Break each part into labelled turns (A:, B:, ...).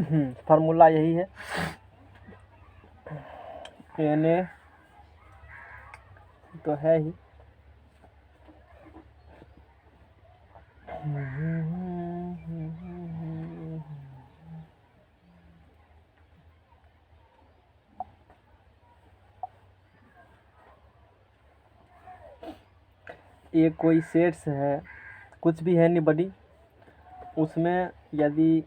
A: Formula यही है, Na तो है ही। ये कोई सेट्स है, कुछ भी है नहीं बड़ी, उसमें यदि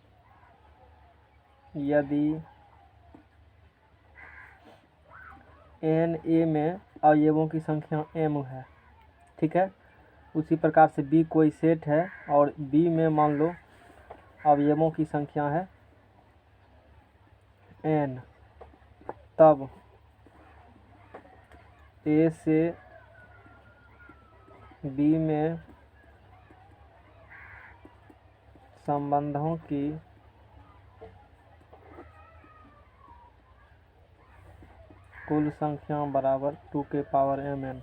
A: एन ए में अवयवों की संख्या m है, ठीक है। उसी प्रकार से बी कोई सेट है और बी में मान लो अवयवों की संख्या है n, तब ए से बी में संबंधों की कुल संख्या बराबर 2 के पावर mn।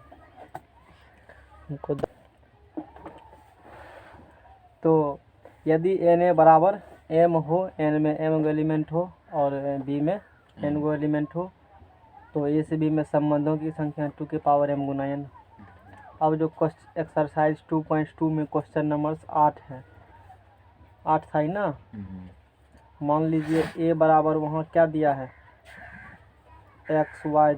A: तो यदि Na बराबर m हो, n में m गो एलिमेंट हो और b में n गो एलिमेंट हो, तो a से b में संबंधों की संख्या 2 के पावर m गुना n। अब जो एक्सरसाइज 2.2 में क्वेश्चन नंबर 8 है, 8 था ही ना। मान लीजिए a बराबर वहाँ क्या दिया है, x y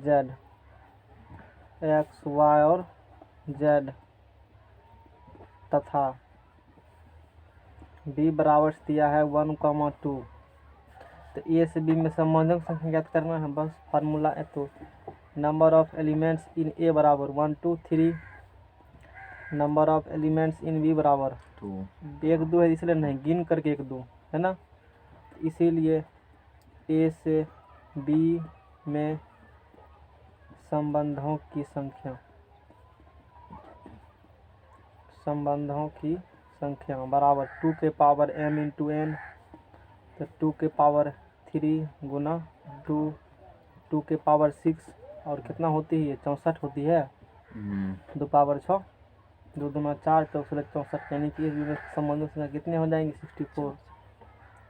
A: और z, तथा b बराबर दिया है 1,2। तो a से b में संबंधों की संख्या ज्ञात करना है, बस फार्मूला है। तो number of elements in a बराबर 1 2 3, number of elements in b बराबर 2। 1 2 है इसलिए नहीं, गिन करके 1 2 है ना, इसीलिए a से b में संबंधों की संख्या बराबर 2 के पावर m इंटू n, तो 2 के पावर 3 गुना 2 के पावर 6, और कितना होती है, 64 होती है, 2 पावर 6, 2 दूना 4, तो 64, यानी कि संबंधों से कितने हो जाएंगे, 64।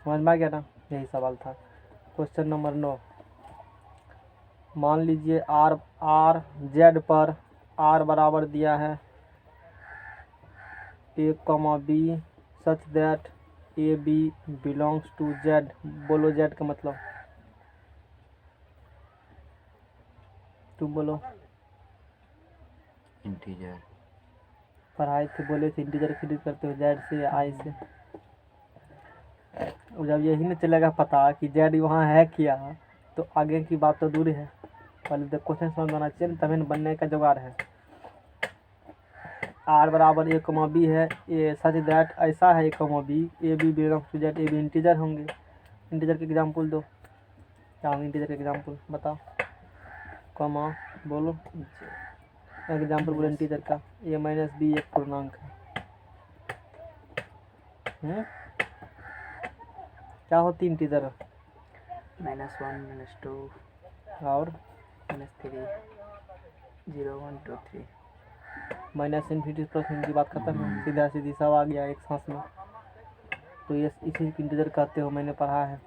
A: समझ में आ गया ना, यही सवाल था। क्वेश्चन नंबर 9, मान लीजिए आर जेड पर r बराबर दिया है a, b such that A B belongs to z। बोलो z का मतलब, तुम बोलो।
B: इंटीजर।
A: पढ़ाई थे, बोले थे इंटीजर खरीद करते हो z से i से। जब यही नहीं चलेगा पता कि z वहाँ है क्या, तो आगे की बात तो दूर है। पहले तो क्वेश्चन समझ आना चाहिए, तभी न बनने का जुगाड़ है। r बराबर a, b है, ये सच दैट ऐसा है a, b, A B belongs to z, A B integer होंगे। इंटीजर के एग्जाम्पल दो, क्या होंगे इंटीजर के एग्जाम्पल बताओ, कॉमा बोलो, एग्जाम्पल बोलो इंटीजर का। a माइनस बी एक पूर्णांक है। क्या होती इंटीजर,
C: -1 -2
A: और
C: -3 0 1 2 3।
A: माइनस इन्फिनिटी प्लस इनकी बात खत्म है, सीधा सीधी सब आ गया एक सांस में। तो ये इसी इंटीजर कहते हो, मैंने पढ़ा है।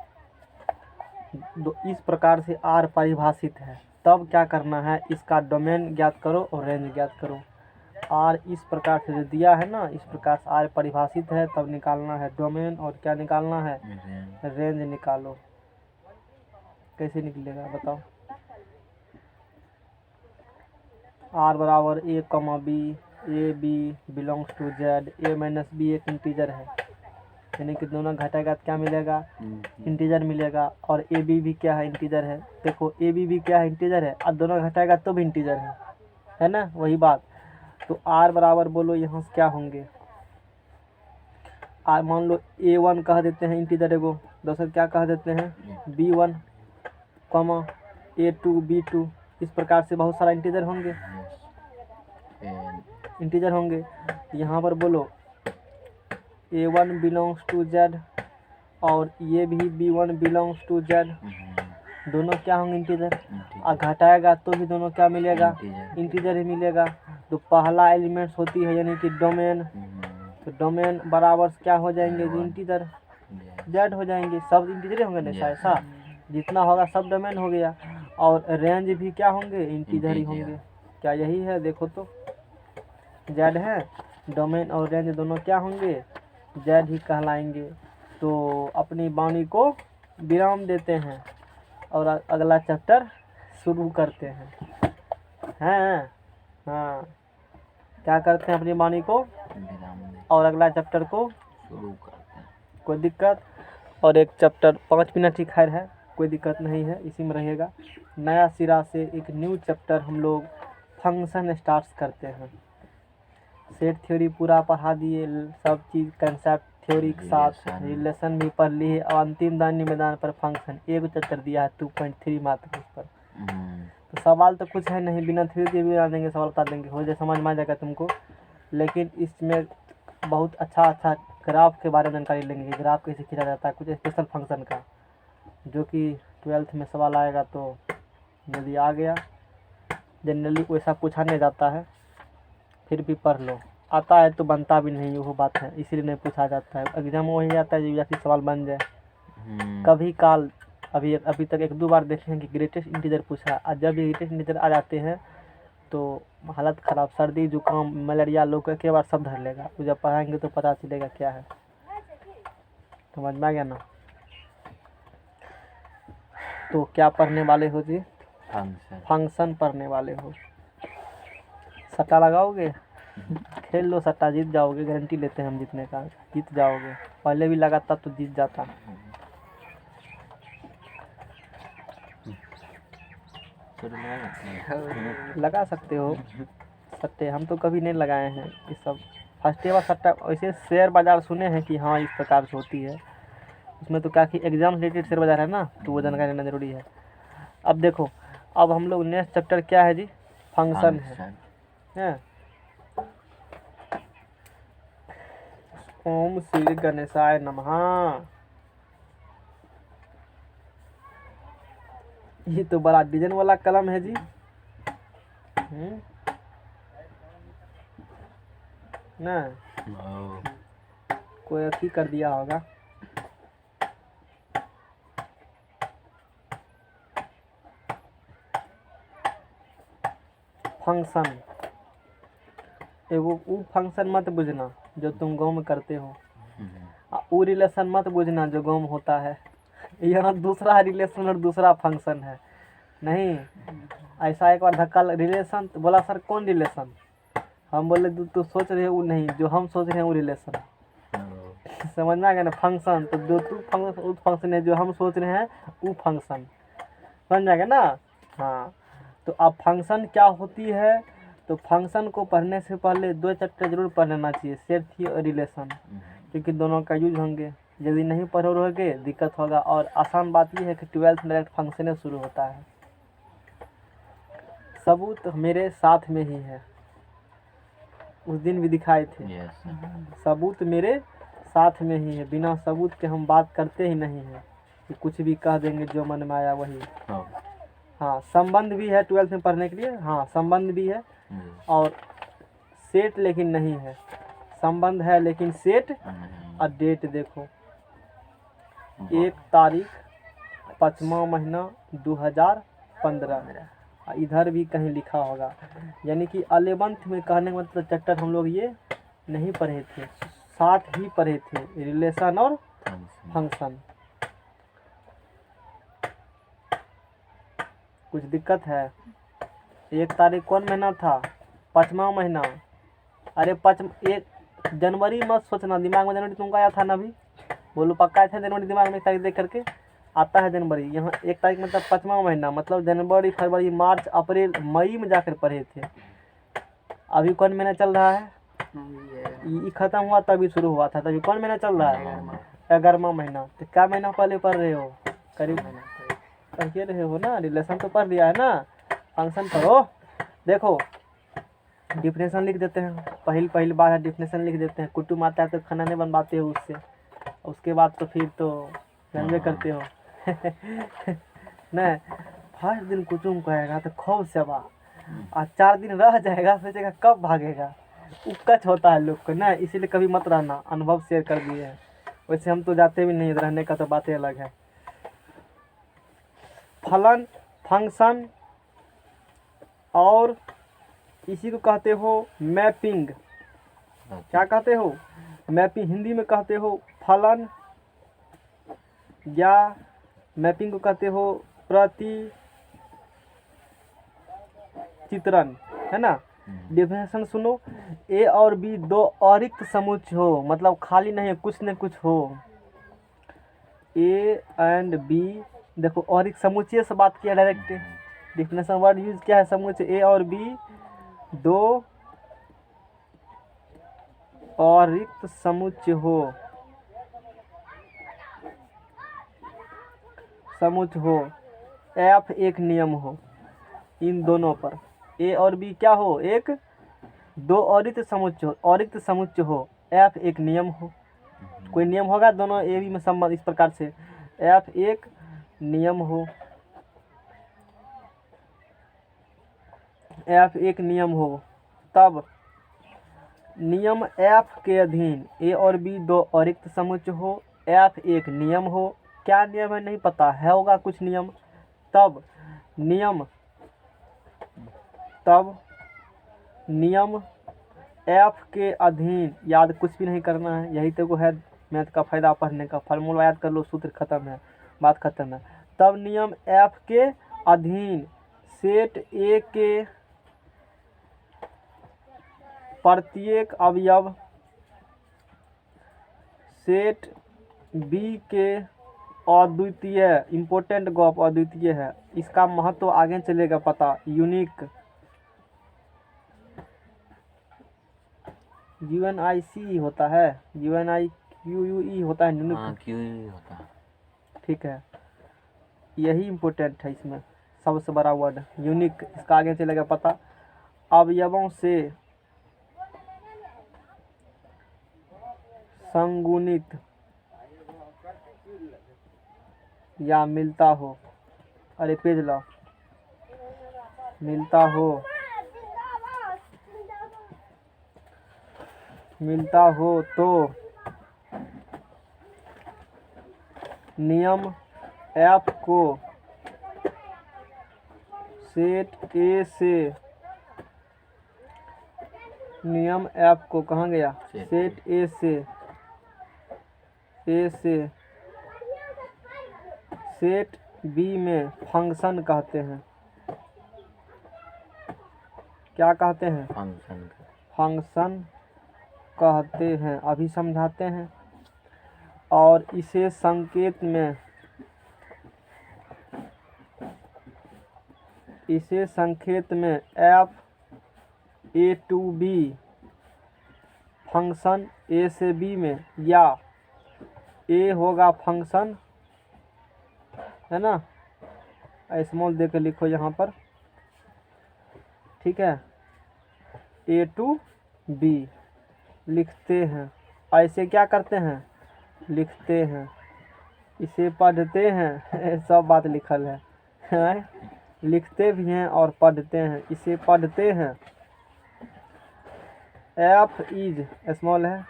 A: इस प्रकार से r परिभाषित है, तब क्या करना है, इसका डोमेन ज्ञात करो और रेंज ज्ञात करो। r इस प्रकार से जो दिया है ना, इस प्रकार से r परिभाषित है, तब निकालना है डोमेन, और क्या निकालना है, रेंज निकालो। कैसे निकलेगा बताओ। r बराबर a, b, A B belongs to z, a minus B एक इंटीजर है, यानी कि दोनों घटाएगा तो क्या मिलेगा, इंटीजर मिलेगा। और ए बी भी क्या है, इंटीजर है। देखो ए बी भी क्या है, इंटीजर है, और दोनों घटाएगा तो भी इंटीजर है ना, वही बात। तो r बराबर बोलो यहाँ से क्या होंगे, r मान लो a1 कह देते हैं इंटीजर एगो, दूसरा क्या कह देते हैं b1, a2 b2, इस प्रकार से बहुत सारा इंटीजर होंगे, इंटीजर होंगे। यहाँ पर बोलो a1 बिलोंग्स टू z और ये भी b1 बिलोंग्स टू z, दोनों क्या होंगे, इंटीजर। और घटाएगा तो भी दोनों क्या मिलेगा, इंटीजर ही मिलेगा। तो पहला एलिमेंट्स होती है यानी कि डोमेन, तो डोमेन बराबर क्या हो जाएंगे, इंटीजर। जेड हो जाएंगे, सब इंटीजर होंगे ना
B: Yes.
A: ऐसा, जितना होगा सब डोमेन हो गया। और रेंज भी क्या होंगे, इंटीजर ही होंगे। क्या यही है, देखो तो जेड है, डोमेन और रेंज दोनों क्या होंगे, जेड ही कहलाएंगे। तो अपनी वाणी को विराम देते हैं और अगला चैप्टर शुरू करते हैं। हाँ, क्या करते हैं, अपनी वाणी को
B: विराम दे
A: और अगला चैप्टर को
B: शुरू करते हैं।
A: कोई दिक्कत। और एक चैप्टर 5 मिनट ही खैर है, कोई दिक्कत नहीं है, इसी में रहेगा। नया सिरा से एक न्यू चैप्टर हम लोग फंक्शन स्टार्ट करते हैं। सेट थ्योरी पूरा पढ़ा दिए, सब चीज़ कंसेप्ट थ्योरी के साथ रिलेशन भी पढ़ लिए, और अंतिम दान निवेदन पर फंक्शन एक चैप्टर दिया है 2.3 मात्र उस पर। तो सवाल तो कुछ है नहीं, बिना थ्योरी के भी बता देंगे, सवाल बता देंगे, हो जाए समझ में आ जाएगा तुमको। लेकिन इसमें बहुत अच्छा ग्राफ के बारे में जानकारी लेंगे, ग्राफ कैसे खींचा जाता है, कुछ स्पेशल फंक्शन का, जो कि 12th में सवाल आएगा। तो यदि आ गया, जनरली वैसा पूछा नहीं जाता है, फिर भी पढ़ लो, आता है तो बनता भी नहीं, वो बात है, इसीलिए नहीं पूछा जाता है। एग्जाम वही आता है या फिर सवाल बन जाए कभी काल। अभी तक 1-2 बार देखे हैं कि ग्रेटेस्ट इंटीजर पूछा, और जब ये ग्रेटेस्ट इंटीजर आ जाते हैं तो हालत ख़राब, सर्दी जुकाम मलेरिया लोग के बार सब धर लेगा। तो जब पढ़ाएंगे तो पता चलेगा क्या है, समझ में आ गया ना। तो क्या पढ़ने वाले हो जी, फंक्शन पढ़ने वाले हो। सट्टा लगाओगे, खेल लो सट्टा, जीत जाओगे, गारंटी लेते हैं हम जीतने का, जीत जाओगे। पहले भी लगाता तो जीत जाता। लगा सकते हो सट्टे, हम तो कभी नहीं लगाए हैं ये सब। फर्स्ट बार सट्टा, वैसे शेयर बाज़ार सुने हैं कि हाँ इस प्रकार से होती है, उसमें तो क्या कि एग्जाम रिलेटेड शेयर बाज़ार है ना, तो वो जानकारी लेना जरूरी है। अब देखो, अब हम लोग नेक्स्ट चैप्टर क्या है जी, फंक्शन है। ओम श्री गणेशाय नमः। ये तो बड़ा डिजाइन वाला कलम है जी, ना कोई अच्छी कर दिया होगा। फंक्शन एगो वो फंक्शन मत बुझना जो तुम गाँव में करते हो, वो रिलेशन मत बुझना जो गाँव में होता है। यहाँ दूसरा रिलेशन और दूसरा फंक्शन है, नहीं ऐसा। एक बार धक्का रिलेशन तो बोला सर कौन रिलेशन, हम बोले तू सोच रहे हो वो नहीं, जो हम सोच रहे हैं वो रिलेशन। समझ में आ गया ना, फंक्शन तो जो तू फंक्शन उस फंक्शन है, जो हम सोच रहे हैं वो फंक्शन, समझ आ गया ना। हाँ, तो अब फंक्शन क्या होती है, तो फंक्शन को पढ़ने से पहले 2 चैप्टर जरूर पढ़ लेना चाहिए, सेट थ्योरी और रिलेशन, क्योंकि दोनों का यूज होंगे। यदि नहीं पढ़े रहोगे दिक्कत होगा। और आसान बात यह है कि 12th में डायरेक्ट फंक्शन शुरू होता है। सबूत मेरे साथ में ही है, उस दिन भी दिखाए थे। सबूत मेरे साथ में ही है, बिना सबूत के हम बात करते ही नहीं हैं, कि कुछ भी कह देंगे जो मन में आया वही। हाँ, संबंध भी है 12th में पढ़ने के लिए, हाँ संबंध भी है, और सेट लेकिन नहीं है। संबंध है लेकिन सेट और डेट देखो, 1 तारीख 5वां महीना 2015, इधर भी कहीं लिखा होगा। यानी कि 11th में कहने का मतलब चैप्टर हम लोग ये नहीं पढ़े थे, साथ ही पढ़े थे, रिलेशन और फंक्शन। कुछ दिक्कत है। 1 तारीख कौन महीना था, 5वां महीना। अरे 1 जनवरी मत सोचना, दिमाग में जनवरी तुमको आया था ना, अभी बोलो पक्का था जनवरी दिमाग में, तारीख देख करके आता है जनवरी। यहाँ 1 तारीख मतलब 5वां महीना, मतलब जनवरी फरवरी मार्च अप्रैल मई में जाकर पढ़े थे। अभी कौन महीना चल रहा है, ये खत्म हुआ तभी शुरू हुआ था, तभी कौन महीना चल रहा है, 11वां महीना। तो क्या महीना पहले पढ़ रहे हो, करीब पढ़ रहे हो ना, रिलेशन तो पढ़ लिया है ना, फंक्शन पढ़ो। देखो डिफिनेशन लिख देते हैं, पहली बार है डिफिनेशन लिख देते हैं। कुटुम्ब आता है तो खाना नहीं बनवाते हो उससे, उसके बाद तो फिर तो जानवे करते हो। नहीं, फर्स्ट दिन कुटुम्ब कहेगा तो खौफ से बा, और 4 दिन रह जाएगा, सोचेगा कब भागेगा, उकच होता है लोग को ना, इसीलिए कभी मत रहना, अनुभव शेयर कर दिए हैं। वैसे हम तो जाते भी नहीं, रहने का तो बातें अलग है। फलन फंक्शन और इसी को कहते हो मैपिंग। क्या कहते हो? मैपिंग। हिंदी में कहते हो फलन, या मैपिंग को कहते हो प्रति चित्रण, है ना। डेफिनेशन सुनो, ए और बी दो अरिक्त समुच्चय हो, मतलब खाली नहीं, कुछ न कुछ हो। ए एंड बी, देखो अरिक्त समुच्चय से बात किया डायरेक्ट। डेफिनेशन वर्ड यूज क्या है? समुच्चय। ए और बी दो अरिक्त समुच्चय हो, समुच्चय हो। एफ एक नियम हो इन दोनों पर। ए और बी क्या हो? एक दो अरिक्त समुच्चय हो, अरिक्त समुच्चय हो। एफ एक नियम हो। कोई नियम होगा दोनों ए बी में संबंध इस प्रकार से। एफ एक नियम हो, एफ एक नियम हो, तब नियम एफ के अधीन ए और बी दो अरिक्त समुच्चय हो, एफ एक नियम हो। क्या नियम है नहीं पता है, होगा कुछ नियम। तब नियम एफ के अधीन, याद कुछ भी नहीं करना है, यही तो है मैथ का फायदा पढ़ने का। फार्मूला याद कर लो, सूत्र खत्म है, बात खत्म है। तब नियम एफ के अधीन सेट ए के प्रत्येक अवयव सेट बी के अद्वितीय, इम्पोर्टेंट गॉप अद्वितीय है। इसका महत्व आगे चलेगा पता। यूनिक, UNIC होता है, UNIQUE होता है, यूनिक।
B: क्यों होता है?
A: ठीक है, यही इम्पोर्टेंट है इसमें, सबसे बड़ा वर्ड यूनिक। इसका आगे चलेगा पता। अवयवों से संगुणित या मिलता हो, अरे पेज लाओ, मिलता हो तो नियम एफ को सेट ए से, नियम एफ को कहाँ गया? सेट ए से सेट बी में फंक्शन कहते हैं। क्या कहते हैं? फंक्शन कहते हैं। अभी समझाते हैं। और इसे संकेत में F A to B function A से बी में, या ए होगा फंक्शन, है ना, स्मॉल देकर लिखो यहाँ पर, ठीक है। ए टू बी लिखते हैं, ऐसे क्या करते हैं? लिखते हैं। इसे पढ़ते हैं सब बात लिखल है लिखते भी हैं और पढ़ते हैं। इसे पढ़ते हैं। एफ इज स्मॉल है,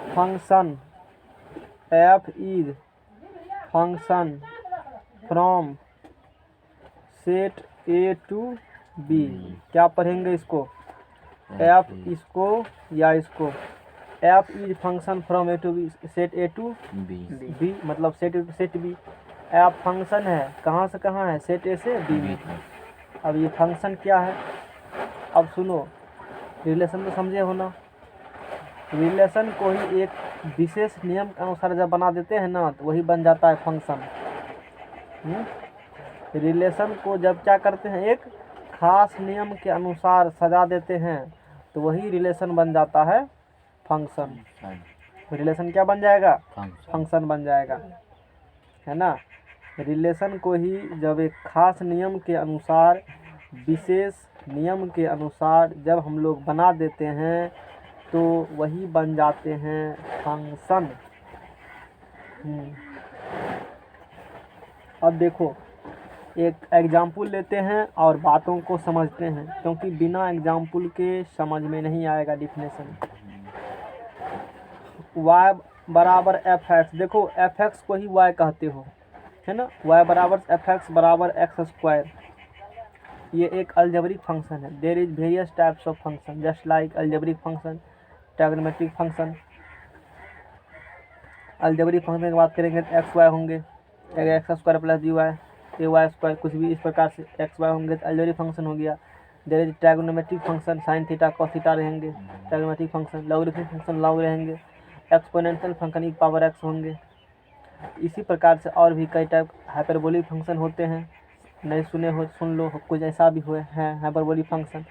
A: function, F is function from set A to B. क्या पढ़ेंगे इसको? एफ इसको या इसको, F is function from A to B, set A to B, मतलब सेट बी। एफ फंक्शन है, कहाँ से कहाँ है? सेट ए से बी में। अब ये फंक्शन क्या है? अब सुनो, रिलेशन तो समझे हो ना। रिलेशन को ही एक विशेष नियम के अनुसार जब बना देते हैं ना, तो वही बन जाता है फंक्शन। रिलेशन को जब क्या करते हैं, एक खास नियम के अनुसार सजा देते हैं, तो वही रिलेशन बन जाता है फंक्शन। रिलेशन क्या बन जाएगा? फंक्शन बन जाएगा, है ना। रिलेशन को ही जब एक खास नियम के अनुसार, विशेष नियम के अनुसार जब हम लोग बना देते हैं, तो वही बन जाते हैं फंक्शन। अब देखो, एक एग्जाम्पल लेते हैं और बातों को समझते हैं, क्योंकि बिना एग्जाम्पल के समझ में नहीं आएगा डिफिनेशन। बराबर एफ एक्स, देखो एफ एक्स को ही वाई कहते हो, है ना, वाई बराबर एफ एक्स बराबर एक्स स्क्वायर। ये एक अलजेब्रिक फंक्शन है। There is various types of function just like algebraic function, trigonometric function. Algebraic function की बात करेंगे तो एक्स वाई होंगे, X square plus D Y, A Y square, कुछ भी इस प्रकार से एक्स वाई होंगे तो अलजेब्रिक फंक्शन हो गया। There is trigonometric function, sine theta cos theta रहेंगे trigonometric function. Logarithmic function log रहेंगे। Exponential function E power X होंगे। इसी प्रकार से और भी कई टाइप हाइपरबोलिक फंक्शन होते हैं, नहीं सुने हो सुन लो, कुछ ऐसा भी हुए हैं हाइपरबोलिक फंक्शन।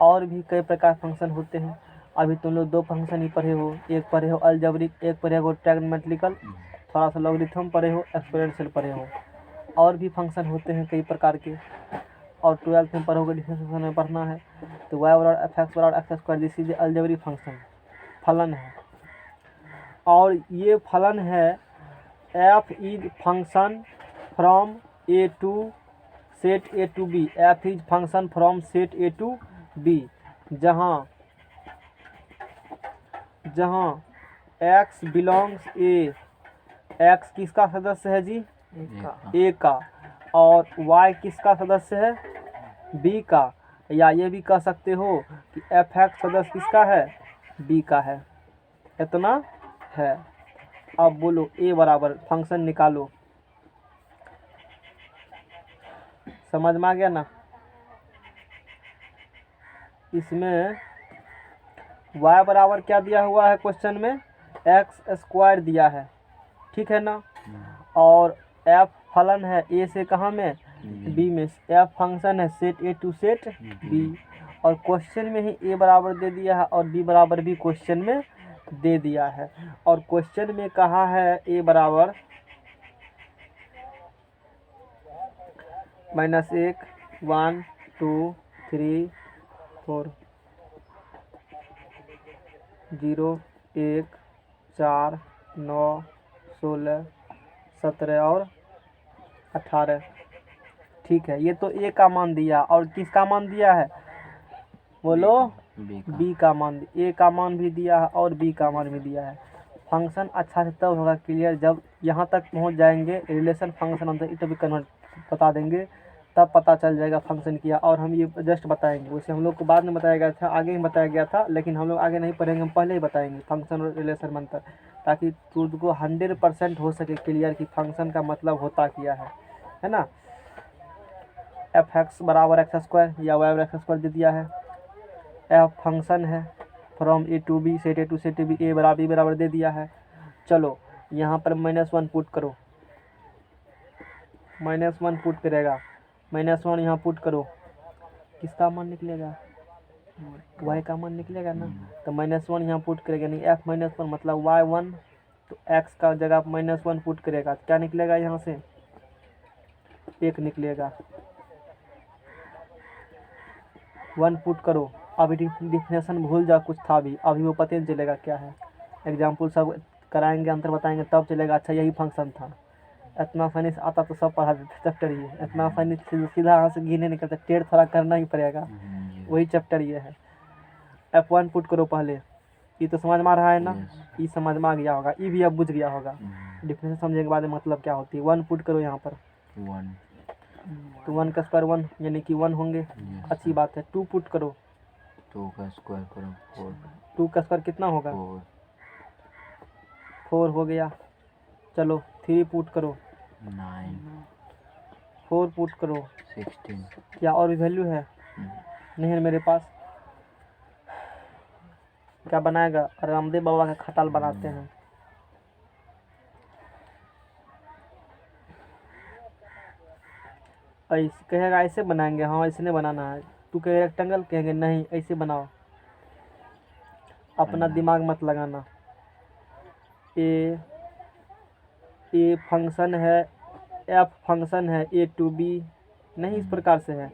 A: और भी कई प्रकार फंक्शन होते हैं। अभी तुम लोग दो फंक्शन ही पढ़े हो, एक पढ़े हो अलजेब्रिक, एक पढ़े हो ट्रिग्नोमेट्रिकल, थोड़ा सा लॉगरिथम पढ़े हो, एक्सपोनेंशियल पढ़े हो। और भी फंक्शन होते हैं कई प्रकार के, और 12th में पढ़ोगे, डिफरेंशियल में पढ़ना है। तो वाई बराबर एफ एक्स बराबर X square, this is algebraic function, फलन है। और ये फलन है F is function from A to set A to B, F is function from set A to B, जहाँ एक्स बिलोंग्स ए, एक्स किसका सदस्य है जी, ए का, और वाई किसका सदस्य है, बी का। या ये भी कह सकते हो कि एफ एक्स सदस्य किसका है, बी का है। इतना है। अब बोलो ए बराबर फंक्शन निकालो, समझ में आ गया ना। इसमें y बराबर क्या दिया हुआ है क्वेश्चन में, एक्स स्क्वायर दिया है, ठीक है ना। और f फलन है a से कहाँ में, b में, f फंक्शन है set a to set b, और क्वेश्चन में ही a बराबर दे दिया है और b बराबर भी क्वेश्चन में दे दिया है। और क्वेश्चन में कहा है a बराबर -1 1 2 3 4 0 1 4 9 16 17 और 18, ठीक है। ये तो ए का मान दिया, और किसका मान दिया है, बोलो बी का मान, ए का मान भी दिया है और बी का मान भी दिया है। फंक्शन अच्छा से तब होगा क्लियर जब यहाँ तक पहुँच जाएंगे, रिलेशन फंक्शन अंदर इट भी कन्वर्ट बता देंगे, तब पता चल जाएगा फंक्शन किया। और हम ये जस्ट बताएंगे, वैसे हम लोग को बाद में बताया गया था, आगे ही बताया गया था, लेकिन हम लोग आगे नहीं पढ़ेंगे, हम पहले ही बताएंगे फंक्शन और रिलेशन में अंतर, ताकि तुझको 100% हो सके क्लियर कि फंक्शन का मतलब होता क्या है ना। एफ एक्स बराबर एक्स स्क्वायर या वाई बराबर एक्स स्क्वायर दे दिया है। एफ फंक्शन है from A to B, set A to set B, A बराबर बी बराबर दे दिया है। चलो यहाँ पर -1 पुट करो, -1 पुट करेगा, -1 यहाँ पुट करो, किसका मान निकलेगा, वाई का मान निकलेगा ना। तो -1 यहाँ पुट करेगा, नहीं एफ -1 मतलब y1, तो x का जगह -1 पुट करेगा, क्या निकलेगा यहाँ से, 1 निकलेगा। 1 पुट करो, अभी डिफिनेशन भूल जाओ, कुछ था भी अभी वो पता नहीं चलेगा क्या है। एग्जाम्पल सब कराएंगे, अंतर बताएंगे तब चलेगा, अच्छा यही फंक्शन था। इतना आसानी से आता तो सब पढ़ा देते, चैप्टर ये इतना आसानी से सीधा यहाँ से गिने निकलता, टेढ़ थोड़ा करना ही पड़ेगा, वही चैप्टर ये है। F1 पुट करो पहले, ये तो समझ में आ रहा है ना, ये समझ में आ गया होगा, ये भी अब बुझ गया होगा। डिफरेंस समझने के बाद मतलब क्या होती है। 1 पुट करो यहाँ पर,
B: 1,
A: तो 1 का स्क्वायर 1 यानी कि 1 होंगे, अच्छी बात है। 2 पुट करो,
B: 2 का स्क्वायर करो 4,
A: 2 का स्क्वायर कितना होगा, 4 हो गया। चलो 3 पुट करो,
B: 9,
A: 4 पुट करो,
B: 16,
A: क्या और भी वैल्यू है, नहीं है मेरे पास। क्या बनाएगा, रामदेव बाबा का खटाल बनाते हैं। ऐसे कहेगा ऐसे बनाएंगे, हाँ ऐसे नहीं बनाना है, तू कहे रेक्टेंगल, कहेंगे नहीं ऐसे बनाओ, अपना दिमाग मत लगाना। ए फंक्शन है, एफ फंक्शन है ए टू बी, नहीं इस प्रकार से है।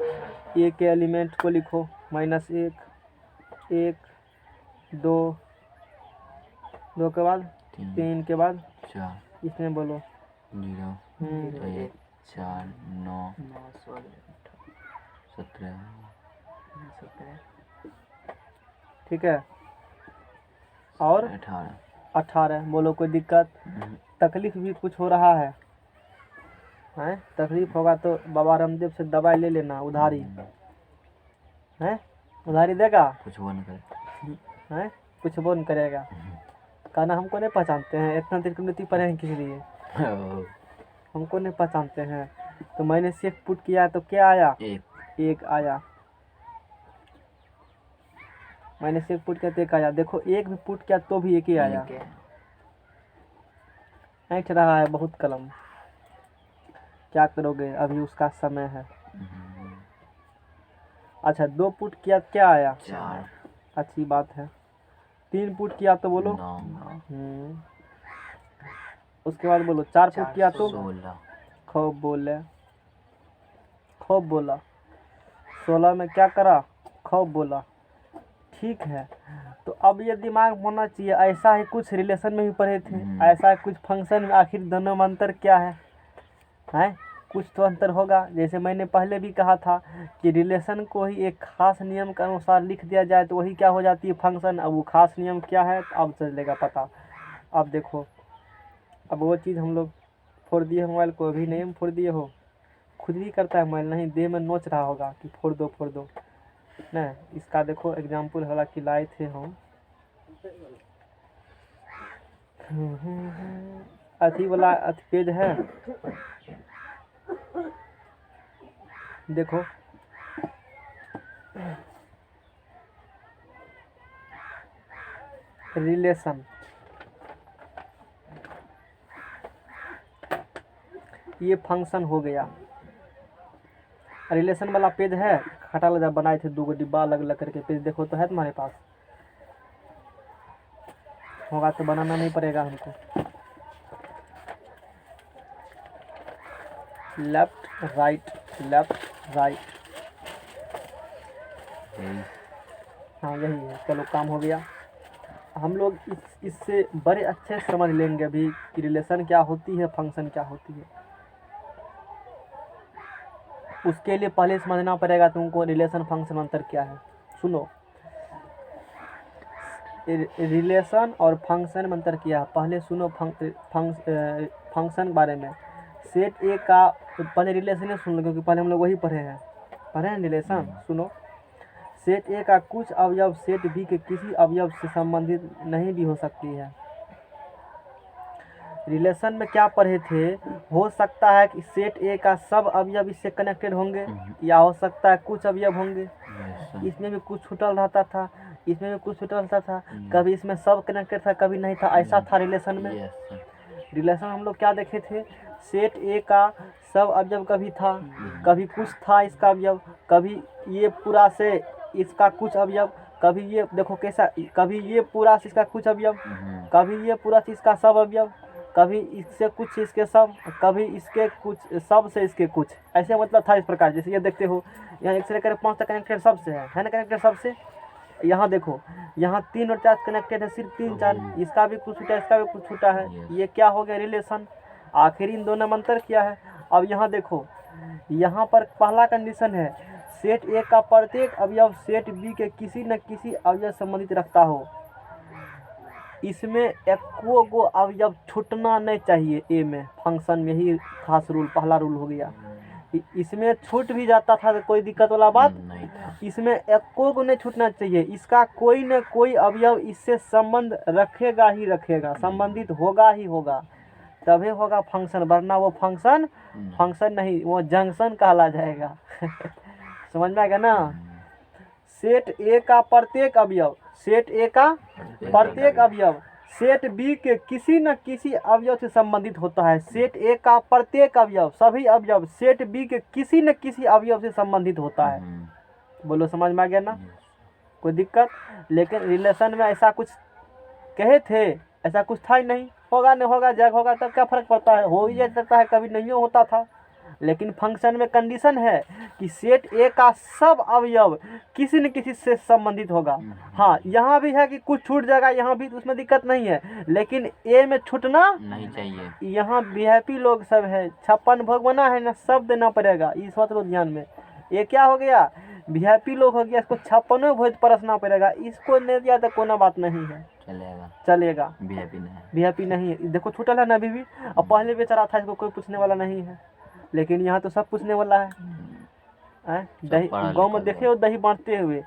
A: ए के एलिमेंट को लिखो, -1 1 2 2 के बाद 3 के बाद
B: 4,
A: इसमें बोलो
B: 0, 1 4 9 17,
A: ठीक है। और
B: 18,
A: 18। बोलो कोई दिक्कत? तकलीफ भी कुछ हो रहा है? हैं? तकलीफ होगा तो बाबा रामदेव से दवाई ले लेना, उधारी है, उधारी देगा?
B: कुछ वो नहीं करे।
A: हैं? कुछ वो नहीं करेगा। कहना हमको नहीं पहचानते हैं, इतना त्रिकोणमिति पढ़े हैं किस लिए? हमको नहीं पहचानते हैं। तो मैंने सिर्फ पुट किया तो क्या आया? 1 आया। मैंने सिर्फ पुट किया तो 1 आया। देखो 1 भी पुट किया तो भी 1 ही आया।
C: ठीक है।
A: ऐंठ रहा है बहुत कलम, क्या करोगे? अभी उसका समय है। अच्छा 2 पुट किया तो क्या आया?
B: 4।
A: अच्छी बात है। 3 पुट किया तो बोलो?
B: 9।
A: उसके बाद बोलो 4 पुट किया तो?
B: 16।
A: खूब बोले, खूब बोला। 16 में क्या करा? खूब बोला। ठीक है, तो अब ये दिमाग में होना चाहिए, ऐसा ही कुछ रिलेशन में भी पढ़े थे, ऐसा कुछ फंक्शन में, आखिर दोनों में अंतर क्या है? हैं? कुछ तो अंतर होगा। जैसे मैंने पहले भी कहा था कि रिलेशन को ही एक खास नियम के अनुसार लिख दिया जाए तो वही क्या हो जाती है? फंक्शन। अब वो खास नियम क्या है तो अब चलेगा पता। अब देखो, अब वो चीज़ हम लोग फोड़ दिए मोबाइल को, अभी नहीं हम फोड़ दिए हो, खुद भी करता है मोबाइल, नहीं देह में नोच रहा होगा कि फोड़ दो फोड़ दो ना। इसका देखो एग्जाम्पल हालांकि लाए थे हम, अथी वाला अथी पेज है, देखो रिलेशन, ये फंक्शन हो गया। रिलेशन वाला पेज है, खटा लगा बनाए थे 2 डिब्बा अलग अलग करके। पेज देखो तो है तुम्हारे पास? होगा तो बनाना नहीं पड़ेगा हमको। लेफ्ट राइट, लेफ्ट राइट, हाँ यही है। चलो काम हो गया। हम लोग इससे बड़े अच्छे से समझ लेंगे अभी कि रिलेशन क्या होती है, फंक्शन क्या होती है। उसके लिए पहले समझना पड़ेगा तुमको रिलेशन फंक्शन अंतर क्या है। सुनो, रिलेशन और फंक्शन में अंतर क्या है पहले सुनो। फंक्शन बारे में सेट ए का पहले रिलेशन सुन लो, क्योंकि पहले हम लोग वही पढ़े हैं रिलेशन। सुनो, सेट ए का कुछ अवयव सेट बी के किसी अवयव से संबंधित नहीं भी हो सकती है। रिलेशन में क्या पढ़े थे? हो सकता है कि सेट ए का सब अवयव इससे कनेक्टेड होंगे, या हो सकता है कुछ अवयव होंगे। इसमें भी कुछ छूटल रहता था, इसमें भी कुछ छूटल रहता था, कभी इसमें सब कनेक्टेड था, कभी नहीं था, ऐसा था रिलेशन में। रिलेशन हम लोग क्या देखे थे? सेट ए का सब अवयव कभी था, कभी कुछ था इसका अवयव, कभी ये पूरा से इसका कुछ अवयव, कभी ये देखो कैसा, कभी ये पूरा से इसका कुछ अवयव, कभी ये पूरा से इसका सब अवयव, कभी इससे कुछ इसके सब, कभी इसके कुछ सब से इसके कुछ, ऐसे मतलब था इस प्रकार। जैसे ये देखते हो यहाँ 1 से लेकर 5 तक कनेक्टेड सबसे है ना, कनेक्टेड सबसे। यहाँ देखो, यहाँ 3 और 4 कनेक्टेड है, सिर्फ 3 4, इसका भी कुछ छूटा, इसका भी कुछ छूटा है। ये क्या हो गया? रिलेशन। आखिर इन दोनों में अंतर क्या है? अब यहाँ देखो, यहाँ पर पहला कंडीशन है सेट ए का प्रत्येक अवयव सेट बी के किसी न किसी अवयव संबंधित रखता हो। इसमें एको गो अवयव छूटना नहीं चाहिए। ए में फंक्शन में ही खास रूल, पहला रूल हो गया। इसमें छूट भी जाता था तो कोई दिक्कत वाला बात
B: नहीं था।
A: इसमें एको को नहीं छूटना चाहिए। इसका कोई न कोई अवयव इससे संबंध रखेगा ही रखेगा, संबंधित होगा ही होगा, तभी होगा फंक्शन, वरना वो फंक्शन नहीं, वो जंक्शन कहला जाएगा। समझ में आएगा ना? सेट ए का प्रत्येक अवयव, सेट ए का प्रत्येक अवयव सेट बी के किसी न किसी अवयव से संबंधित होता है। सेट ए का प्रत्येक अवयव, सभी अवयव सेट बी के किसी न किसी अवयव से संबंधित होता है। बोलो समझ में आ गया ना? कोई दिक्कत? लेकिन रिलेशन में ऐसा कुछ कहे थे, ऐसा कुछ था ही नहीं। होगा नहीं होगा, जग होगा तब क्या फर्क पड़ता है, हो ही जा सकता है, कभी नहीं होता था। लेकिन फंक्शन में कंडीशन है कि सेट ए का सब अवयव किसी न किसी से संबंधित होगा। हाँ, यहाँ भी है कि कुछ छूट जाएगा, यहाँ भी, उसमें दिक्कत नहीं है, लेकिन ए में छूटना
B: नहीं चाहिए।
A: यहाँ वीआईपी लोग सब है, 56 भोग बना है ना, सब देना पड़ेगा, इस बात को ध्यान में। ये क्या हो गया? वीआईपी लोग हो गया, इसको 56 भोज परसना पड़ेगा, इसको नहीं दिया तो कोई बात नहीं है।
B: चलेगा।
A: चलेगा।
B: वीआईपी नहीं है।
A: वीआईपी नहीं है, देखो छूटल है ना अभी भी। अब पहले बेचारा था, इसको कोई पूछने वाला नहीं है, लेकिन यहाँ तो सब पूछने वाला है। दही
B: पढ़ा
A: गाँव में
B: लिखा
A: देखे हो दही बांटते हुए,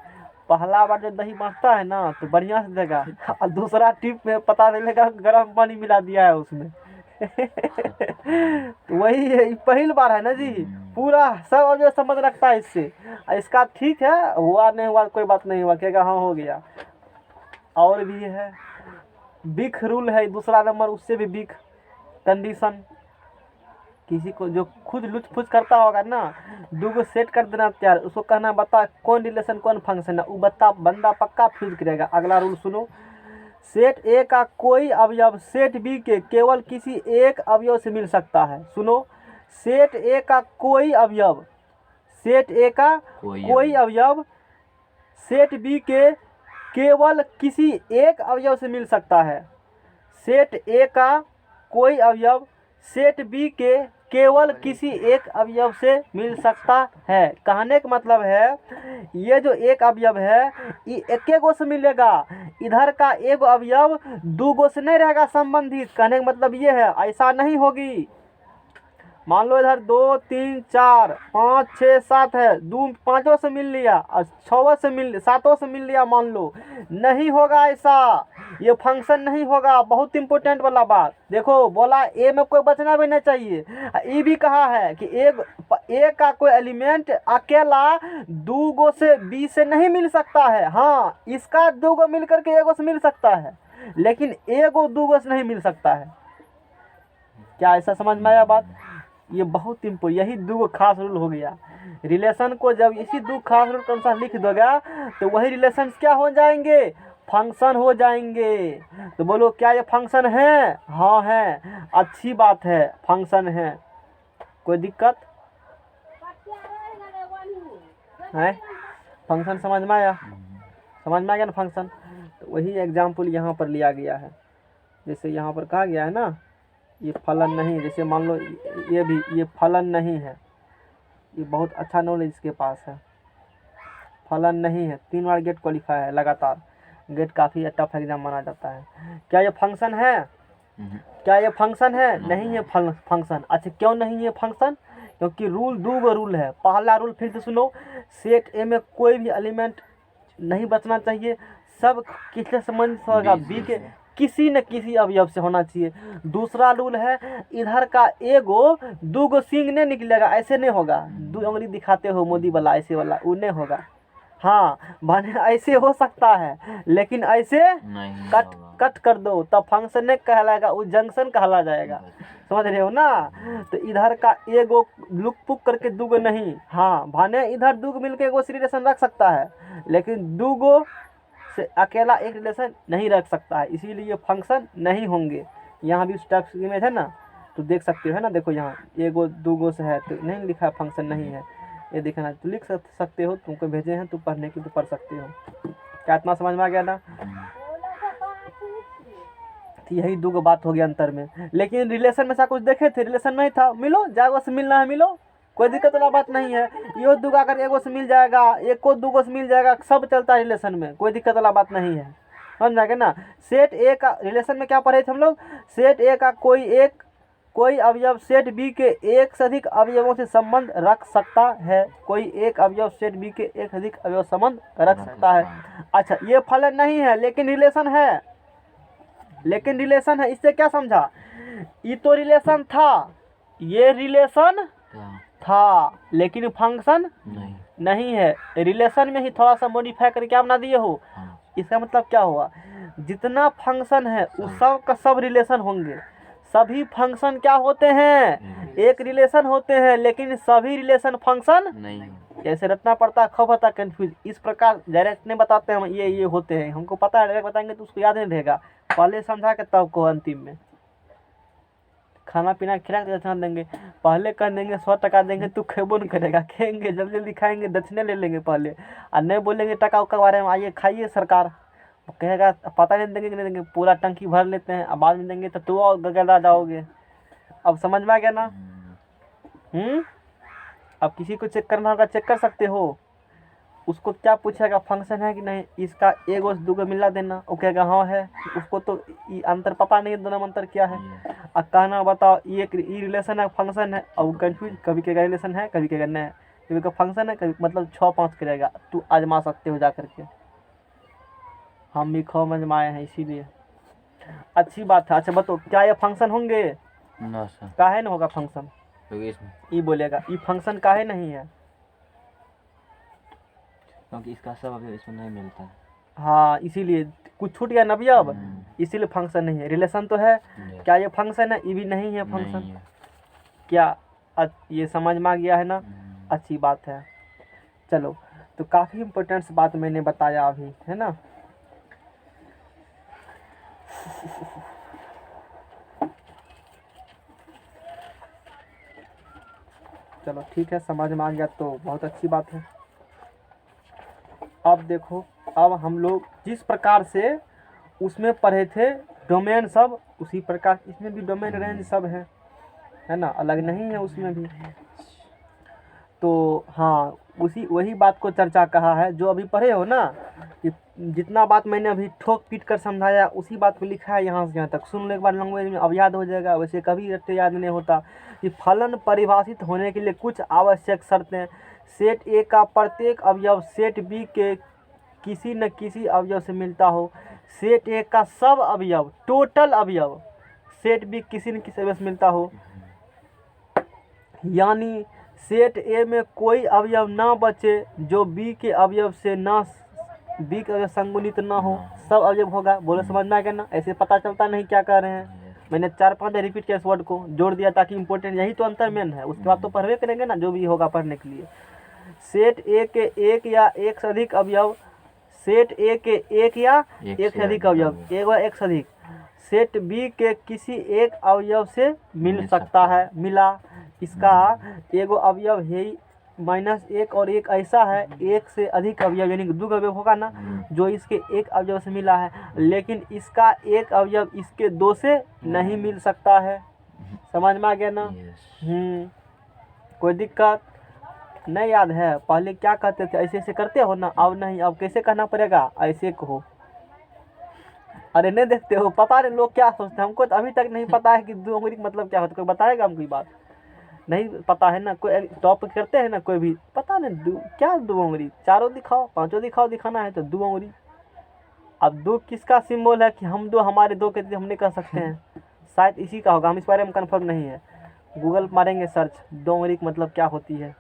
A: पहला बार जब दही बांटता है ना तो बढ़िया से देगा, और दूसरा टिप में पता चलेगा गर्म पानी मिला दिया है उसमें। तो वही है, ये पहली बार है ना जी, पूरा सब अब जो समझ रखता है इससे। इसका ठीक है, हुआ नहीं हुआ कोई बात नहीं, हुआ कहेगा हाँ हो गया। और भी है बिग रूल है दूसरा नंबर, उससे भी बिग कंडीशन। किसी को जो खुद लुच फुच करता होगा ना, दूगो सेट कर देना तैयार, उसको कहना बता कौन रिलेशन कौन फंक्शन है, वो बंदा पक्का फ्यूज करेगा। अगला रूल सुनो, सेट ए का कोई अवयव सेट बी के केवल किसी एक अवयव से मिल सकता है। सुनो, सेट ए का कोई अवयव, सेट ए का कोई अवयव सेट बी के केवल किसी एक अवयव से मिल सकता है। सेट ए का कोई अवयव सेट बी के केवल किसी एक अवयव से मिल सकता है। कहने का मतलब है, ये जो एक अवयव है ये एक गो से मिलेगा, इधर का एक अवयव दो गो से नहीं रहेगा संबंधित। कहने का मतलब ये है, ऐसा नहीं होगी। मान लो इधर 2 3 4 5 6 7 है, दो पाँचों से मिल लिया और छओं से मिल सातों से मिल लिया, मान लो नहीं होगा ऐसा, ये फंक्शन नहीं होगा। बहुत इंपॉर्टेंट वाला बात देखो, बोला ए में कोई बचना भी नहीं चाहिए। ये भी कहा है कि ए का कोई एलिमेंट अकेला दो गो से बी से नहीं मिल सकता है। हाँ, इसका दो गो मिल करके एगो से मिल सकता है, लेकिन एगो दो गो से नहीं मिल सकता है। क्या ऐसा समझ में आया बात? ये बहुत इम्पोर्टेंट, यही दो खास रूल हो गया। रिलेशन को जब इसी दो खास रूल के अनुसार लिख दोगा तो वही रिलेशन क्या हो जाएंगे, फंक्शन हो जाएंगे। तो बोलो क्या ये फंक्शन है? हाँ है, अच्छी बात है, फंक्शन है। कोई दिक्कत है? फंक्शन समझ में आया? समझ में आ गया ना फंक्शन? तो वही एग्जाम्पल यहाँ पर लिया गया है। जैसे यहाँ पर कहा गया है ना, ये फलन नहीं, जैसे मान लो ये भी, ये फलन नहीं है। ये बहुत अच्छा नॉलेज इसके पास है, फलन नहीं है। 3 बार गेट क्वालिफाई है लगातार, गेट काफ़ी टफ एग्जाम माना जाता है। क्या ये फंक्शन है? क्या ये फंक्शन है? नहीं है फंक्शन। अच्छा क्यों नहीं है फंक्शन? क्योंकि रूल दो रूल है। पहला रूल फिर से सुनो, सेट ए में कोई भी एलिमेंट नहीं बचना चाहिए, सब किससे संबंधित होगा, बी के किसी न किसी अवयव से होना चाहिए। दूसरा रूल है, इधर का एगो दो गो सिंग नहीं निकलेगा, ऐसे नहीं होगा। 2 उंगली दिखाते हो मोदी वाला, ऐसे वाला वो नहीं होगा। हाँ बने ऐसे हो सकता है, लेकिन ऐसे कट कर दो तब फंक्शन नहीं कहलाएगा, वो जंक्शन कहला जाएगा। समझ रहे हो ना? तो इधर का एगो लुक पुक करके दो गो नहीं। हाँ भाने इधर दो गो मिलके एगो रिलेशन रख सकता है, लेकिन दो गो से अकेला एक रिलेशन नहीं रख सकता है, इसीलिए फंक्शन नहीं होंगे। यहाँ भी उस टाइप की इमेज है ना, तो देख सकते हो, है ना? देखो यहाँ एगो दो गो से है तो नहीं लिखा फंक्शन नहीं है, ये देखना तो लिख सकते हो। तुमको भेजे हैं, तुम पढ़ने की तो पढ़ सकते हो। क्या इतना समझ में आ गया ना? तो यही दो बात हो गया अंतर में। लेकिन रिलेशन में सा कुछ देखे थे, रिलेशन नहीं था, मिलो जागो से मिलना है मिलो, कोई दिक्कत वाला बात नहीं है। यो दुगा अगर एगो से मिल जाएगा, एक को दो से मिल जाएगा, सब चलता है रिलेशन में, कोई दिक्कत वाला बात नहीं है। समझ जाएगा ना? सेट ए का रिलेशन में क्या पढ़े थे हम लोग, सेट ए का कोई अवयव सेट बी के एक से अधिक अवयवों से संबंध रख सकता है। कोई एक अवयव सेट बी के एक अधिक अवयव संबंध रख सकता है। अच्छा ये फलन नहीं है, लेकिन रिलेशन है, लेकिन रिलेशन है। इससे क्या समझा? ये तो रिलेशन था, ये रिलेशन था, लेकिन फंक्शन नहीं है। रिलेशन में ही थोड़ा सा मॉडिफाई करके क्या बना दिए हो। इसका मतलब क्या हुआ, जितना फंक्शन है उस सब का सब रिलेशन होंगे। सभी फंक्शन क्या होते हैं, एक रिलेशन होते हैं, लेकिन सभी रिलेशन फंक्शन नहीं। जैसे रटना पड़ता, खब होता कंफ्यूज। इस प्रकार डायरेक्ट नहीं बताते हम ये होते हैं, हमको पता है, डायरेक्ट बताएंगे तो उसको याद नहीं रहेगा। पहले समझा के तब को अंतिम में खाना पीना खिला के दक्षिणा देंगे। पहले कह देंगे 100 टका देंगे, तू खेबो नहीं करेगा, खेंगे जल्दी जल्दी खाएंगे, दक्षिणे ले लेंगे पहले, और नहीं बोलेंगे टका उका बारे में, आइए खाइए सरकार, कहेगा पता नहीं देंगे कि नहीं देंगे, पूरा टंकी भर लेते हैं, अब बाद में देंगे तो तू और गगड़ा जाओगे। अब समझ में आ गया ना? अब किसी को चेक करना होगा, चेक कर सकते हो। उसको क्या पूछेगा फंक्शन है कि नहीं, इसका एगो से दूगो मिला देना, वो कहेगा हाँ है, उसको तो ये अंतर पता नहीं दोनों में अंतर क्या है।
B: Yes.
A: अब कहना बताओ ये रिलेशन है फंक्शन है, अब कंफ्यूज, कभी कहेगा रिलेशन है कभी कहेगा नहीं है, कभी का फंक्शन है कभी मतलब 6-5 करेगा। तू आजमा सकते हो जा करके, हम भी खूब आजमाए हैं इसीलिए अच्छी बात है। अच्छा बताओ क्या ये फंक्शन होंगे?
B: No sir.
A: काहे न होगा फंक्शन?
B: क्योंकि इसमें
A: ये बोलेगा ये फंक्शन काहे नहीं है?
B: क्योंकि इसका सब अभी इसमें नहीं मिलता है।
A: हाँ इसीलिए कुछ छूट गया ना भैया अब,
B: हम्म।
A: इसीलिए फंक्शन नहीं है। रिलेशन तो है,
B: Yes.
A: क्या ये फंक्शन है? ये भी नहीं है
B: नहीं
A: फंक्शन।
B: है।
A: क्या ये समझ में आ गया है ना? अच्छी बात है। चलो तो काफ़ी इम्पोर्टेंट बात मैंने बताया अभी, है ना। चलो ठीक है, समझ में आ गया तो बहुत अच्छी बात है। अब देखो, अब हम लोग जिस प्रकार से उसमें पढ़े थे डोमेन सब, उसी प्रकार इसमें भी डोमेन रेंज सब है ना, अलग नहीं है उसमें भी। तो हाँ उसी वही बात को चर्चा कहा है जो अभी पढ़े हो ना, कि जितना बात मैंने अभी ठोक पीट कर समझाया उसी बात को लिखा है यहाँ से यहाँ तक। सुन लो एक बार लैंग्वेज में, अब याद हो जाएगा। वैसे कभी रट्टे याद नहीं होता। कि फलन परिभाषित होने के लिए कुछ आवश्यक शर्तें, सेट ए का प्रत्येक अवयव सेट बी के किसी न किसी अवयव से मिलता हो, सेट ए का सब अवयव टोटल अवयव सेट बी किसी न किसी अवयव से मिलता हो, यानी सेट ए में कोई अवयव ना बचे जो बी के अवयव से ना बी के अवयव संगुणित ना हो, सब अवयव होगा। बोलो समझ में आ गया ना? ऐसे पता चलता नहीं क्या कह रहे हैं। मैंने 4-5 बार रिपीट किया इस वर्ड को, जोड़ दिया ताकि इंपॉर्टेंट, यही तो अंतर मेन है। उसके बाद तो पढ़वे करेंगे ना जो भी होगा पढ़ने के लिए। सेट ए के एक या एक से अधिक अवयव, सेट ए के एक या एक से अधिक अवयव, एक या एक से अधिक, सेट बी के किसी एक अवयव से मिल सकता है, मिला। इसका एगो अवयव है -1 और एक ऐसा है एक से अधिक अवयव, यानी कि 2 अवयव होगा ना, जो इसके एक अवयव से मिला है, लेकिन इसका एक अवयव इसके 2 से नहीं मिल सकता है। समझ में आ गया ना?
B: Yes.
A: कोई दिक्कत नहीं? याद है पहले क्या कहते थे? ऐसे ऐसे करते हो ना, अब नहीं, अब कैसे कहना पड़ेगा? ऐसे कहो। अरे नहीं देखते हो, पता नहीं लोग क्या सोचते हैं। हमको तो अभी तक नहीं पता है कि 2 उंगली का मतलब क्या होता है। कोई बताएगा हमको? बात नहीं पता है ना। कोई टॉप करते हैं ना, कोई भी पता नहीं क्या 2 उंगली, 4 दिखाओ 5 दिखाओ, दिखाना है तो 2 उंगली। अब 2 किसका सिंबल है कि हम 2 हमारे 2 के हम नहीं कह सकते हैं, शायद इसी का होगा। हम इस बारे में कन्फर्म नहीं है, गूगल मारेंगे सर्च, 2 उंगली का मतलब क्या होती है।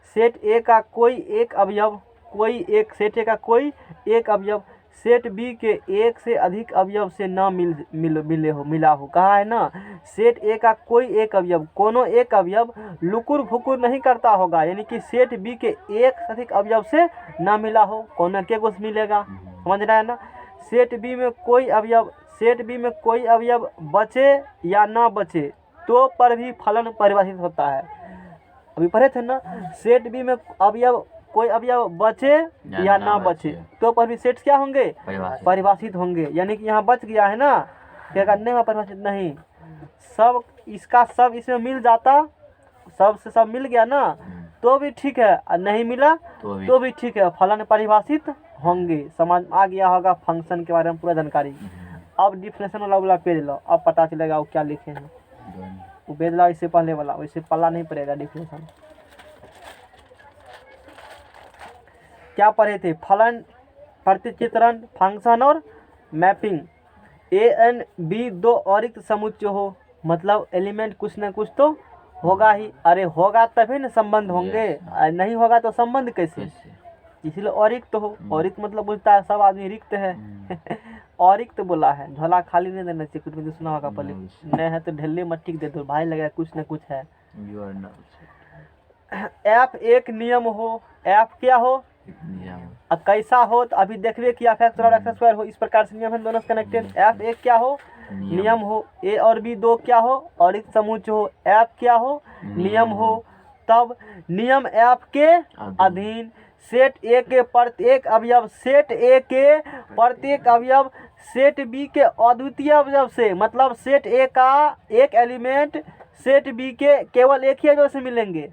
A: सेट ए का कोई एक अवयव, कोई एक, सेट ए का कोई एक अवयव सेट बी के एक से अधिक अवयव से ना मिला हो। कहा है ना, सेट ए का कोई एक अवयव, कोनो एक अवयव लुकुर फुकुर नहीं करता होगा, यानी कि सेट बी के एक से अधिक अवयव से ना मिला हो, कोनो के कुछ मिलेगा। समझ रहा है ना? सेट बी में कोई अवयव, सेट बी में कोई अवयव बचे या ना बचे तो पर भी फलन परिभाषित होता है। अभी पढ़े थे ना, सेट बी में अवयव कोई अवयव बचे या ना बचे तो पर भी सेट्स क्या होंगे? परिभाषित होंगे। यानी कि यहाँ बच गया है ना, क्या करने में परिभाषित नहीं, सब इसका सब इसमें मिल जाता, सब से सब मिल गया ना तो भी ठीक है, और नहीं मिला तो भी ठीक है, फलन परिभाषित होंगे। समझ आ गया होगा फंक्शन के बारे में पूरा जानकारी। अब डिफिनेशन वाला पेज लो, अब पता चलेगा वो क्या लिखे हैं। वो पेज लो, इससे पहले वाला, वैसे पढ़ना नहीं पड़ेगा डिफिनेशन। क्या पढ़े थे? फलन, प्रतिचित्रण, फंक्शन और मैपिंग। ए एन बी 2 अतिरिक्त समुच्चय हो, मतलब एलिमेंट कुछ न कुछ तो होगा ही। अरे होगा तभी न संबंध होंगे, नहीं होगा तो संबंध कैसे? इसीलिए अतिरिक्त हो। अतिरिक्त मतलब बुझता है सब आदमी रिक्त है। अतिरिक्त बोला है, झोला खाली नहीं देना चाहिए। कुछ भी सुना होगा पहले, नहीं है तो ढेले मट्टी दे दो, भाई लगा कुछ न कुछ है। एफ एक नियम हो, एफ क्या हो? कैसा हो? तो अभी देखिए कि एफ एक्स और एक्स स्क्वायर हो, इस प्रकार से नियम है दोनों से कनेक्टेड। एफ एक क्या हो? नियम हो। ए और बी 2 क्या हो? और एक समुच्चय हो। एफ क्या हो? नियम हो। तब नियम एफ के अधीन सेट ए के प्रत्येक अवयव, सेट ए के प्रत्येक अवयव सेट बी के अद्वितीय अवयव से, मतलब सेट ए का एक एलिमेंट सेट बी के केवल एक ही अवयव से मिलेंगे।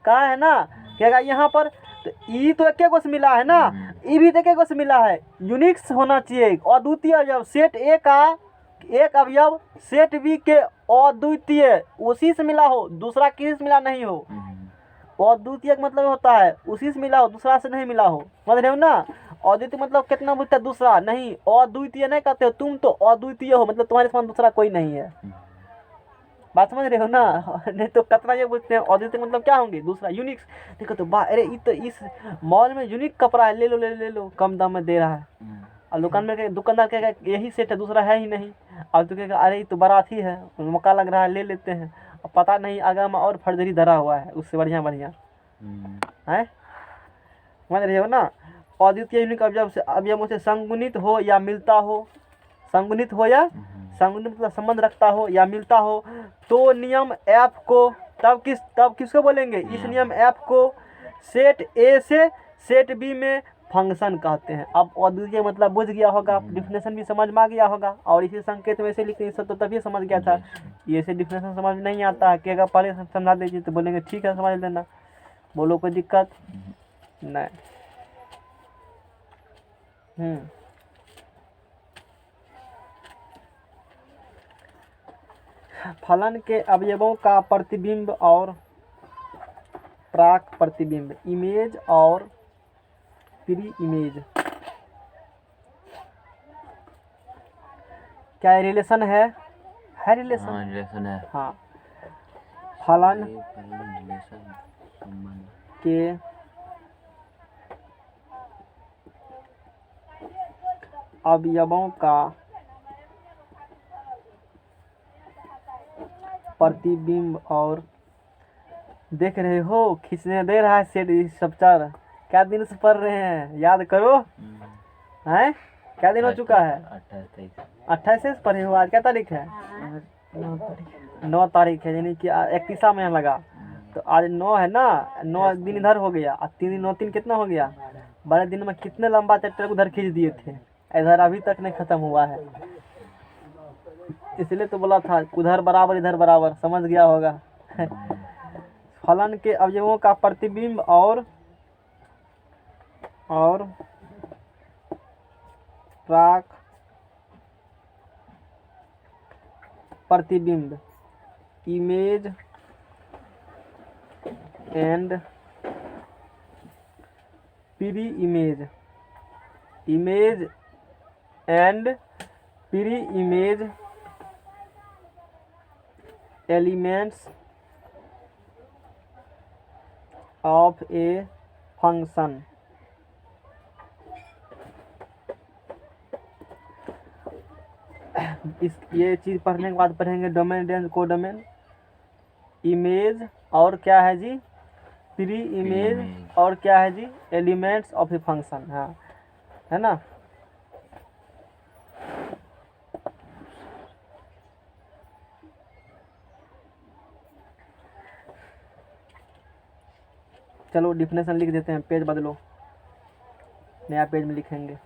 A: कहा है ना, क्या यहाँ पर तो ई तो एक से मिला है ना, ई भी तो एक से मिला है। यूनिक्स होना चाहिए, अद्वितीय अवयव। सेट ए का एक अवयव सेट बी के अद्वितीय उसी से मिला हो, दूसरा किसी से मिला नहीं हो। अद्वितीय का मतलब होता है उसी से मिला हो, दूसरा से नहीं मिला हो, समझ रहे हो ना। अद्वितीय मतलब कितना बोलता है, दूसरा नहीं। अद्वितीय नहीं कहते हो तुम, तो अद्वितीय हो मतलब तुम्हारे समान दूसरा कोई नहीं है। बात समझ रहे हो ना। नहीं तो कतना ये पूछते हैं अद्वितीय मतलब क्या होंगे, दूसरा। यूनिक्स देखो तो वाह, अरे ये तो इस मॉल में यूनिक कपड़ा है, ले लो ले लो कम दाम में दे रहा है। और दुकानदार कहेगा यही सेट है, दूसरा है ही नहीं। और तो कहेगा अरे ये तो बारात ही है, मौका लग रहा है ले लेते हैं। और पता नहीं आगे में और फर्जरी धरा हुआ है उससे बढ़िया बढ़िया है। समझ रहे हो ना। अद्वितीय यूनिक अवयवों से संगुणित हो या मिलता हो, संगुणित हो या संगुणित मतलब संबंध रखता हो या मिलता हो, तो नियम एफ को तब किसको बोलेंगे, इस नियम एफ को सेट ए से सेट बी में फंक्शन कहते हैं। अब अद्वितीय मतलब बुझ गया होगा, डिफिनेशन भी समझ में आ गया होगा। और इसी संकेत में ऐसे लिखते हैं तो तभी समझ गया था। ये से डिफिनेशन समझ नहीं आता है कि अगर पहले समझा दीजिए तो बोलेंगे ठीक है समझ लेना, बोलो कोई दिक्कत नहीं। फलन के अवयवों का प्रतिबिंब और प्राक प्रतिबिंब, इमेज और प्री इमेज, क्या रिलेशन है रिलेशन।
B: रिलेशन है।
A: हाँ, फलन
B: रिलेशन संबंध
A: के अवयवों का प्रतिबिंब और, देख रहे हो खींचने दे रहा है सेट स्ट्रक्चर। क्या दिन से पढ़ रहे हैं, याद करो हैं। क्या दिन हो चुका है, 28 से पढ़े हो। आज क्या तारीख है, 9 तारीख है, यानी कि 31वां महीना लगा। तो आज 9 है ना, 9 दिन इधर हो गया और 3 दिन 9 3 कितना हो गया, 12 दिन में कितने लंबा चैप्टर उधर खींच दिए थे, इधर अभी तक नहीं खत्म हुआ है। इसलिए तो बोला था उधर बराबर इधर बराबर, समझ गया होगा। फलन के अवयवों का प्रतिबिंब और प्राक प्रतिबिंब, image and pre image, image and pre image elements of a function. ये चीज़ पढ़ने के बाद पढ़ेंगे डोमेन रेंज कोडोमेन, इमेज और क्या है जी, प्री इमेज और क्या है जी, एलिमेंट्स ऑफ ए फंक्शन। हाँ है ना। चलो डिफिनेशन लिख देते हैं, पेज बदलो, नया पेज में लिखेंगे।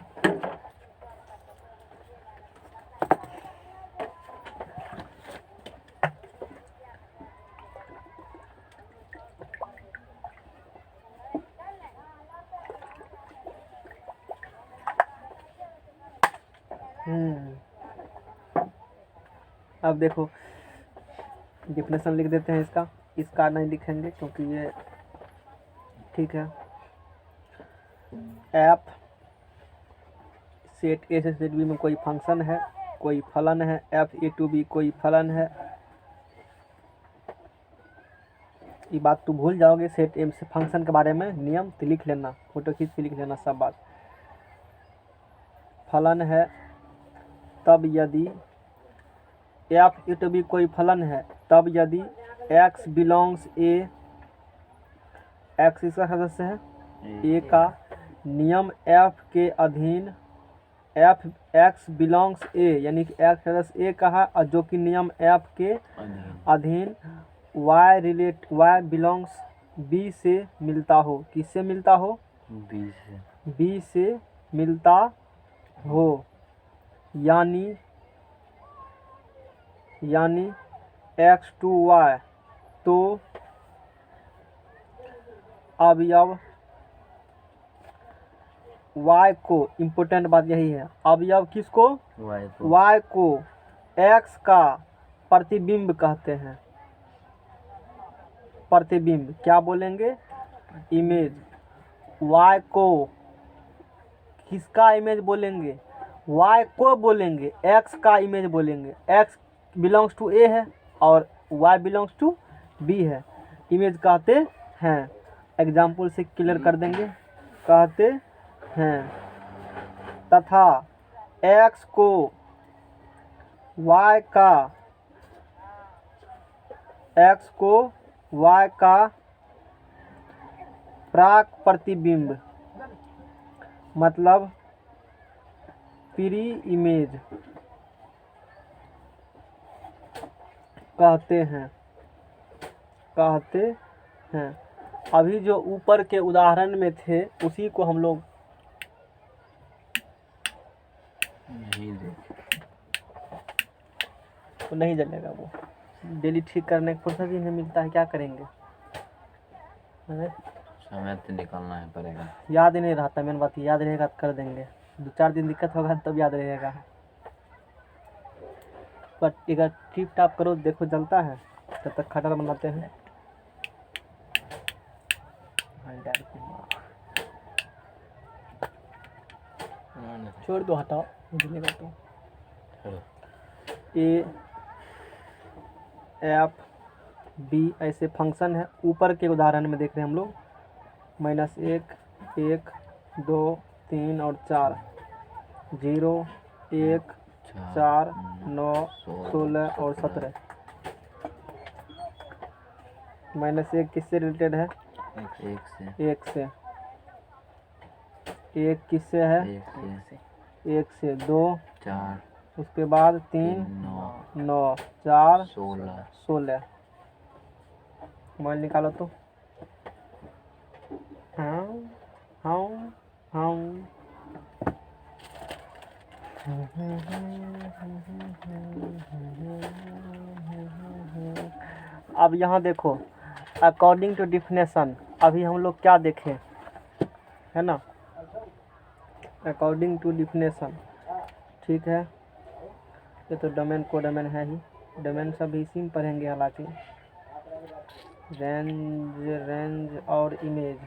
A: अब देखो डिफिनेशन लिख देते हैं इसका नहीं लिखेंगे क्योंकि ये ठीक है। एफ सेट ए से सेट बी में कोई फंक्शन है, कोई फलन है, एफ ए टू बी कोई फलन है। ये बात तू भूल जाओगे, सेट ए से फंक्शन के बारे में नियम तो लिख लेना, फोटो खींच के लिख लेना सब बात। फलन है तब यदि एफ ए टू बी कोई फलन है, तब यदि एक्स बिलोंग्स ए, एक्स इसका सदस्य है, ए का नियम एफ के अधीन, एफ एक्स बिलोंग्स ए यानी कि एक्स सदस्य ए का है, और जो कि नियम एफ के अधीन वाई बिलोंग्स बी से मिलता हो। किससे मिलता हो, बी से मिलता हो, यानी एक्स टू वाई, तो अवयव y को, इम्पोर्टेंट बात यही है, अवयव किसको,
B: वाई को
A: y को x का प्रतिबिंब कहते हैं। प्रतिबिंब क्या बोलेंगे, इमेज। y को किसका इमेज बोलेंगे, y को बोलेंगे, x का इमेज बोलेंगे। x बिलोंग्स टू a है और y बिलोंग्स टू b है, इमेज कहते हैं। एग्जाम्पल से क्लियर कर देंगे, कहते हैं। तथा x को y का, x को y का प्राक प्रतिबिंब मतलब प्री इमेज कहते हैं, कहते हैं। अभी जो ऊपर के उदाहरण में थे उसी को हम लोग
B: नहीं देख
A: तो नहीं जलेगा वो, डेली ठीक करने का फुर्सत ही नहीं मिलता है, क्या करेंगे। अरे
B: समय तो निकालना है पड़ेगा।
A: याद ही नहीं रहता, मेन बात याद रहेगा तो कर देंगे, 2-4 दिन दिक्कत होगा तब याद रहेगा। पर अगर टिप टाप करो देखो जलता है, तब तक खटर बनाते हैं। छोड़ दो, हटाओ, जलेगा तो। ए एफ बी ऐसे फंक्शन है। ऊपर के उदाहरण में देख रहे हैं हम लोग, -1, 1, 2, 3 और 4, 0, 1, 4, 9, 16 और 17। -1 किससे रिलेटेड है,
B: एक से
A: 1 किससे है,
B: एक से
A: 1 से 2,
B: 4
A: उसके बाद 3,
B: 9
A: 9, 4,
B: 16
A: 16। मोबाइल निकालो तो। हाँ हाँ हाँ। अब यहाँ देखो, अकॉर्डिंग टू डिफिनेशन अभी हम लोग क्या देखें, है ना, अकॉर्डिंग टू डिफिनेशन। ठीक है, ये तो डोमेन को डोमेन है ही, डोमेन सब इसी में पढ़ेंगे। हालांकि रेंज और इमेज,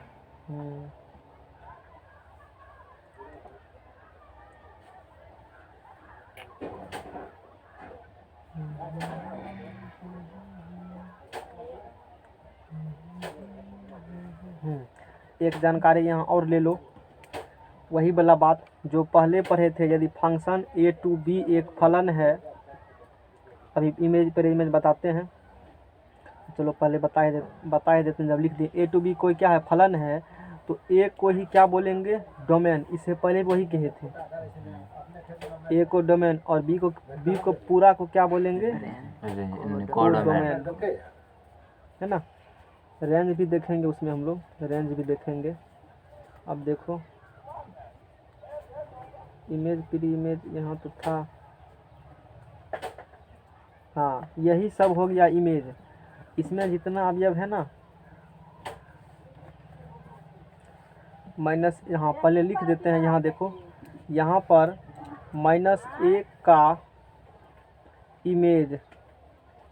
A: एक जानकारी यहाँ और ले लो, वही वाला बात जो पहले पढ़े थे। यदि फंक्शन a to b एक फलन है, अभी इमेज पर इमेज बताते हैं, चलो पहले बता ही देते हैं। जब लिख दिए a to b कोई क्या है, फलन है, तो a को ही क्या बोलेंगे, डोमेन। इससे पहले वही कहे थे, a को डोमेन और b को पूरा को क्या बोलेंगे, डोमेन, है ना। रेंज भी देखेंगे उसमें हम लोग, रेंज भी देखेंगे। अब देखो इमेज प्री इमेज यहाँ तो था, हाँ यही सब हो गया इमेज। इसमें जितना अवयव है ना, माइनस यहाँ पहले लिख देते हैं। यहाँ देखो, यहाँ पर -1 का इमेज,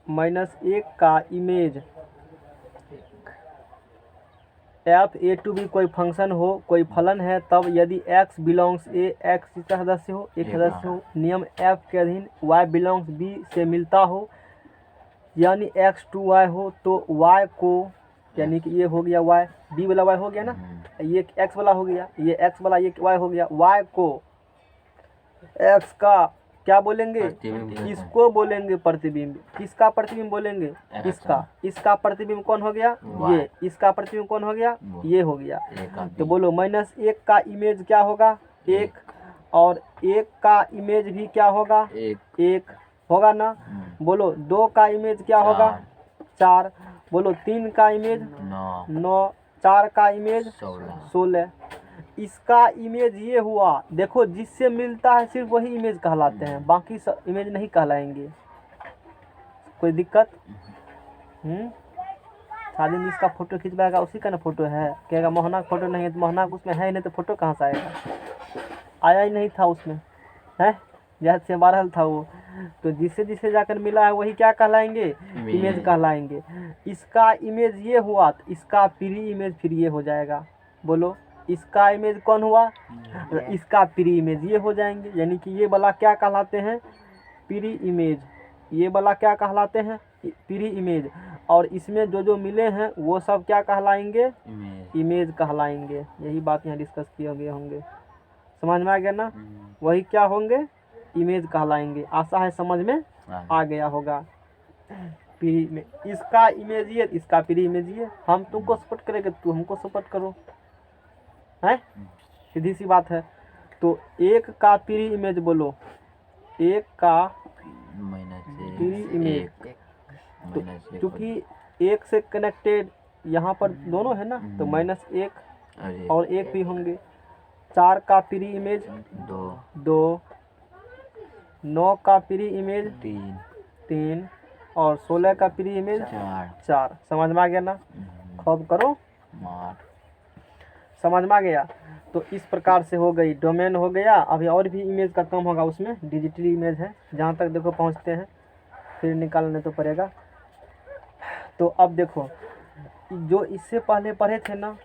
A: -1 का image F a to b कोई फंक्शन हो, कोई फलन है, तब यदि x बिलोंग्स a, x इसका सदस्य हो, एक सदस्य हो, नियम f के अधीन y बिलोंग्स b से मिलता हो, यानी x to y हो, तो y को, यानी कि ये हो गया y, b वाला y हो गया ना, ये x वाला हो गया, ये x वाला ये y हो गया, y को x का क्या बोलेंगे, इसको बोलेंगे प्रतिबिंब। किसका प्रतिबिंब बोलेंगे, इसका प्रतिबिंब कौन हो गया, ये। इसका प्रतिबिंब कौन हो गया, ये हो गया। तो बोलो -1 का इमेज क्या होगा, 1, और 1 का इमेज भी क्या होगा, 1 होगा ना। बोलो 2 का इमेज क्या होगा, 4। बोलो 3 का इमेज 9, 4 का इमेज 16। इसका इमेज ये हुआ, देखो जिससे मिलता है सिर्फ वही इमेज कहलाते हैं, बाकी सब इमेज नहीं कहलाएंगे। कोई दिक्कत, शादी में इसका फोटो खिंचवाएगा, उसी का ना फोटो है। कहेगा मोहना का फोटो नहीं है, तो मोहना उसमें है ही नहीं, तो फोटो कहाँ से आएगा? आया ही नहीं था उसमें, है जैसे बारहल था वो। तो जिसे जिसे जाकर मिला है वही क्या कहलाएंगे? इमेज कहलाएंगे। इसका इमेज ये हुआ तो इसका प्री इमेज फिर ये हो जाएगा। बोलो, इसका इमेज कौन हुआ? इसका प्री इमेज ये हो जाएंगे। यानी कि ये वाला क्या कहलाते हैं? Pre image. ये वाला क्या कहलाते हैं? Pre image. और इसमें जो जो मिले हैं वो सब क्या कहलाएंगे? इमेज कहलाएंगे। यही बात यहाँ डिस्कस किए गए होंगे। समझ में आ गया ना? वही क्या होंगे? इमेज कहलाएंगे। आशा है समझ में आ गया होगा। प्री में इसका इमेज ये, इसका प्री इमेज ये। हम तुमको सपोर्ट करेंगे, तू हमको सपोर्ट करो, है सीधी सी बात है। तो एक का प्री इमेज बोलो, एक का प्री इमेज। तो चूंकि एक से कनेक्टेड यहाँ पर दोनों है ना, तो -1 और 1 भी होंगे। 4 का प्री इमेज 2, 9 का प्री इमेज 3 और 16 का प्री इमेज 4। समझ में आ गया ना? खूब करो, समझ में आ गया। तो इस प्रकार से हो गई, डोमेन हो गया। अभी और भी इमेज का काम होगा उसमें, डिजिटल इमेज है। जहाँ तक देखो पहुँचते हैं, फिर निकालने तो पड़ेगा। तो अब देखो, जो इससे पहले पढ़े थे ना,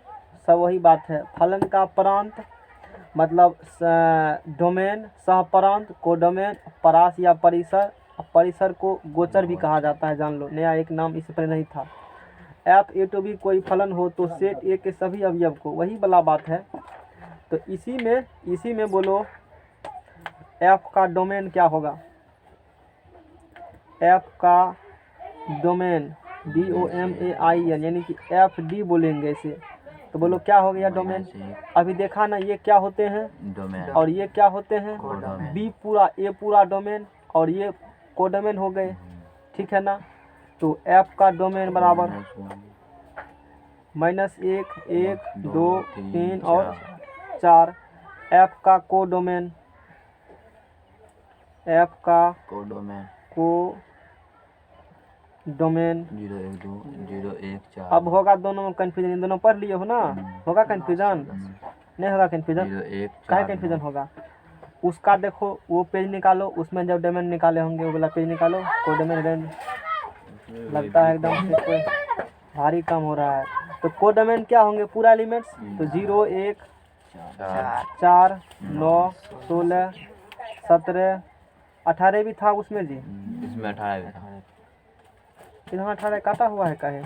A: सब वही बात है। फलन का प्रांत मतलब डोमेन, सहप्रांत, कोडोमेन, परास या परिसर। परिसर को गोचर भी कहा जाता है, जान लो, नया एक नाम इससे पहले नहीं था। एफ ए टू बी कोई फलन हो तो सेट ए के सभी अवयव को, वही वाला बात है। तो इसी में बोलो एफ का डोमेन क्या होगा? एफ का डोमेन DOMAIN, यानी कि FD बोलेंगे इसे। तो बोलो क्या हो गया डोमेन? अभी देखा ना, ये क्या होते हैं और ये क्या होते हैं? बी पूरा, ए पूरा डोमेन, और ये कोडोमेन हो गए। ठीक है ना? तो एफ का डोमेन बराबर -1, 1, 2, 3 और 4। एफ का कोडोमेन, एफ का कोडोमेन 0, 1, 2, 0, 1, 4। अब होगा दोनों में कन्फ्यूजन, इन दोनों पढ़ लिए हो ना? होगा कन्फ्यूजन? नहीं होगा कन्फ्यूजन? काहे कन्फ्यूजन होगा? उसका देखो, वो पेज निकालो, उसमें जब डोमेन निकाले होंगे वो वाला पेज निकालो, कोडोमेन रेंज। लगता है एकदम से कोई भारी काम हो रहा है। तो कोडोमेन क्या होंगे? पूरा एलिमेंट्स। तो 0, 1, 4, 9, 16, 17, 18 भी था उसमें जी।
B: इसमें 18 भी था।
A: यहाँ 18 काटा हुआ है काहे?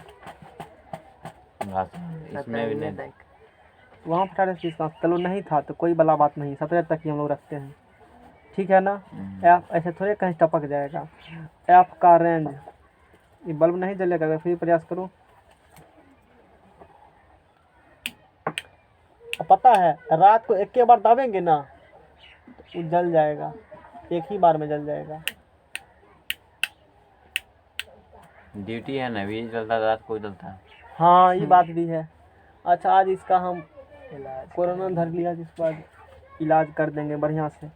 B: इसमें भी नहीं,
A: वहाँ 18 किसका? चलो नहीं था तो कोई बला बात नहीं, 17 तक ही हम लोग रखते हैं। ठीक है ना? एफ ऐसे थोड़े कहीं टपक जाएगा। एफ का रेंज, ये बल्ब नहीं जलेगा, अगर फिर प्रयास करो। पता है रात को एक के बार दाबेंगे ना तो जल जाएगा, एक ही बार में जल जाएगा।
B: ड्यूटी है ना, भी चलता रात को चलता है।
A: हाँ ये बात भी है। अच्छा, आज इसका हम कोरोना धर लिया, जिस बाद इलाज कर देंगे बढ़िया से।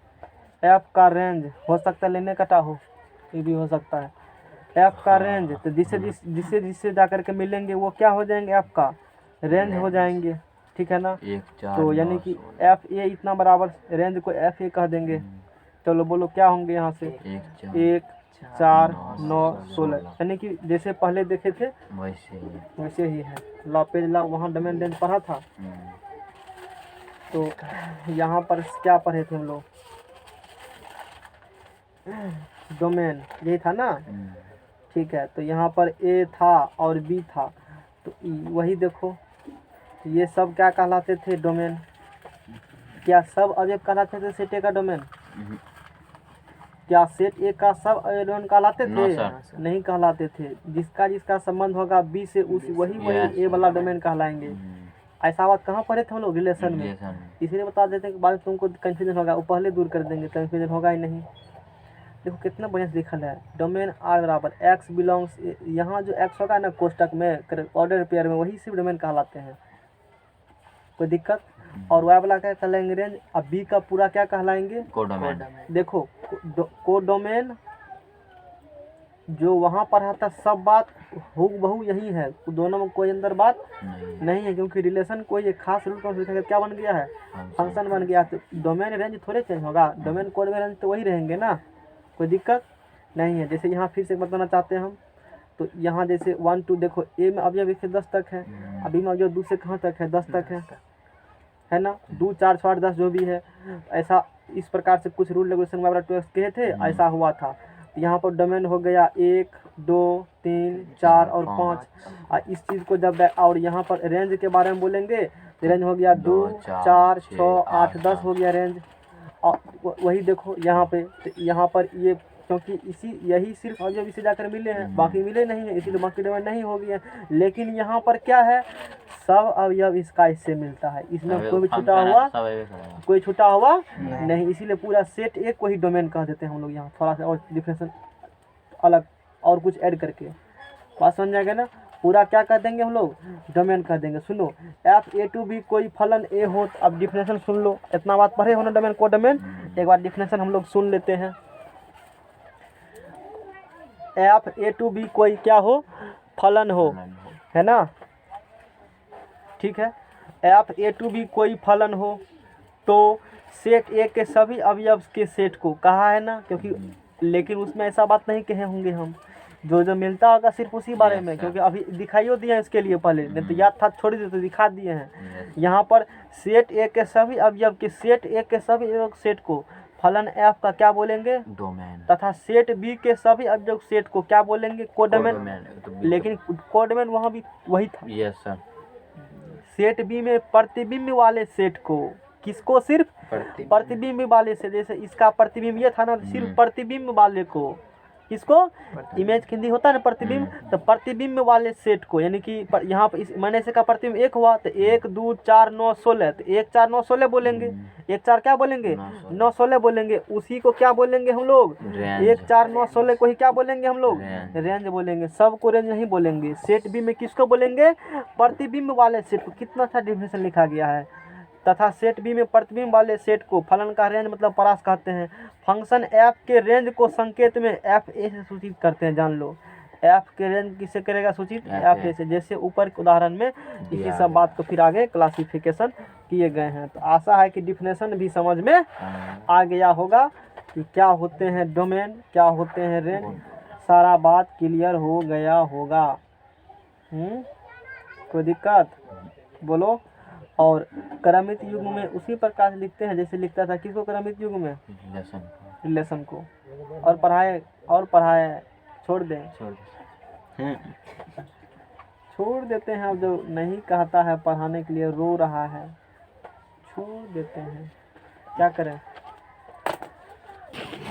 A: एफ का रेंज हो सकता है लेने कटा हो, ये भी हो सकता है। एफ का रेंज, तो जिससे जा करके मिलेंगे वो क्या हो जाएंगे? एफ का रेंज हो जाएंगे। ठीक है ना?
B: 1, 4,
A: तो यानी कि एफ ए इतना बराबर, रेंज को एफ ए कह देंगे। चलो बोलो क्या होंगे यहाँ से? 1, 4, 9, 16, यानी कि जैसे पहले देखे थे वैसे ही है। ला पेज ला, वहाँ डोमेन रेंज पढ़ा था। तो यहाँ पर क्या पढ़े थे हम लोग? डोमेन यही था ना? ठीक है। तो यहाँ पर ए था और बी था, तो वही देखो, तो ये सब क्या कहलाते थे? डोमेन। क्या सब अवयव कहलाते थे सेट ए का डोमेन? क्या सेट ए का सब अवयव कहलाते थे? नहीं कहलाते थे। जिसका संबंध होगा बी से, उस वही ए वाला डोमेन कहलाएंगे। ऐसा बात कहाँ पढ़े थे हम लोग? रिलेशन में। इसलिए बता देते हैं कि बाद तुमको कन्फ्यूजन होगा, वो पहले दूर कर देंगे, कन्फ्यूजन होगा ही नहीं। देखो कितना बढ़िया से लिखल है, डोमेन आर बराबर एक्स बिलोंग्स, यहाँ जो एक्स होगा ना कोष्टक में, ऑर्डर पेयर में, वही सिर्फ डोमेन कहलाते हैं। कोई दिक्कत? और वाई वाला क्या कहलाएंगे? रेंज। अब बी का पूरा क्या कहलाएंगे?
B: कोडोमेन।
A: देखो कोडोमेन जो वहाँ पढ़ा था सब बात हूबहू यही है, दोनों में कोई अंदर बात नहीं है, क्योंकि रिलेशन कोई एक खास रूल का क्या बन गया है, फंक्शन बन गया। तो डोमेन रेंज थोड़े चेंज होगा, डोमेन कोड में रेंज तो वही रहेंगे ना, कोई दिक्कत नहीं है। जैसे यहाँ फिर से बताना चाहते हैं हम, तो यहाँ जैसे 1 2 देखो, ए में अवयव 1 से 10 तक है, अभी में अवयव 2 से कहाँ तक है, 10 तक है ना, 2 4 6 8 10 जो भी है, ऐसा इस प्रकार से कुछ रूल रेगुलेशन वगैरह टू कहे थे, ऐसा हुआ था। यहाँ पर डोमेन हो गया 1 2 3 4 और 5। इस चीज़ को जब और यहाँ पर रेंज के बारे में बोलेंगे, रेंज हो गया 2 4 6 8 10 हो गया रेंज। और वही देखो यहाँ पे, तो यहाँ पर ये क्योंकि यही सिर्फ अवयव इसे जाकर मिले हैं, बाकी मिले नहीं है, इसीलिए बाकी डोमेन नहीं हो गया। लेकिन यहाँ पर क्या है, सब अवयव इसका इससे मिलता है, इसमें कोई भी छूटा हुआ नहीं, इसीलिए पूरा सेट एक को ही डोमेन कह देते हैं हम लोग। यहाँ थोड़ा सा और डिफरेंशिएशन अलग और कुछ ऐड करके बात समझ जाएगा ना, पूरा क्या कह देंगे हम लोग, डोमेन कह देंगे। सुनो, एफ ए टू बी कोई फलन ए हो, तो अब डिफिनेशन सुन लो, इतना बात पढ़े हो ना डोमेन को डोमेन, एक बार डिफिनेशन हम लोग सुन लेते हैं। एफ ए टू बी कोई क्या हो, फलन हो, है ना, ठीक है। एफ ए टू बी कोई फलन हो तो सेट ए के सभी अवयव के सेट को कहा है ना, क्योंकि लेकिन उसमें ऐसा बात नहीं कहे होंगे हम, जो जो मिलता होगा सिर्फ उसी बारे में, क्योंकि अभी दिखाइयो दिए हैं इसके लिए पहले, नहीं तो याद था छोड़ दे तो दिखा दिए हैं। यहाँ पर सेट ए के सभी अवयव के सेट ए के सभी अवयव सेट को फलन एफ का क्या बोलेंगे,
B: डोमेन,
A: तथा सेट बी के सभी अवयव सेट को क्या बोलेंगे, कोडोमेन। लेकिन कोडोमेन वहाँ भी वही था।
B: Yes sir.
A: सेट बी में प्रतिबिंब वाले सेट को, किसको, सिर्फ प्रतिबिंब वाले से, जैसे इसका प्रतिबिंब ये था ना, सिर्फ प्रतिबिंब वाले को, किसको, इमेज हिंदी होता है ना प्रतिबिंब, तो प्रतिबिंब वाले सेट को, यानी कि यहाँ पर इस मैंने से का प्रतिबिंब 1 हुआ, तो 1 2 4 9 16, तो 1 4 9 16 बोलेंगे, 1 4 क्या बोलेंगे, 9 16 बोलेंगे, उसी को क्या बोलेंगे हम लोग, 1 4 9 16 को ही क्या बोलेंगे हम लोग, रेंज बोलेंगे। सबको रेंज नहीं बोलेंगे। सेट बी में किसको बोलेंगे, प्रतिबिंब वाले सेट को। कितना अच्छा डिफिनेशन लिखा गया है। तथा सेट बी में प्रतिबिंब वाले सेट को फलन का रेंज मतलब परास कहते हैं। फंक्शन एफ के रेंज को संकेत में एफ ए से सूचित करते हैं, जान लो। एफ के रेंज किससे करेगा सूचित, एफ ए से, जैसे ऊपर के उदाहरण में इसी सब बात को फिर आगे क्लासिफिकेशन किए गए हैं। तो आशा है कि डिफिनेशन भी समझ में आ गया होगा कि क्या होते हैं डोमेन, क्या होते हैं रेंज, सारा बात क्लियर हो गया होगा। कोई दिक्कत बोलो। और क्रमित युग में उसी प्रकार से लिखते हैं जैसे लिखता था, किसको क्रमित युग में, रिलेशन को। और पढ़ाए छोड़ दें, छोड़ देते हैं। अब जो नहीं कहता है पढ़ाने के लिए, रो रहा है, छोड़ देते हैं, क्या करें।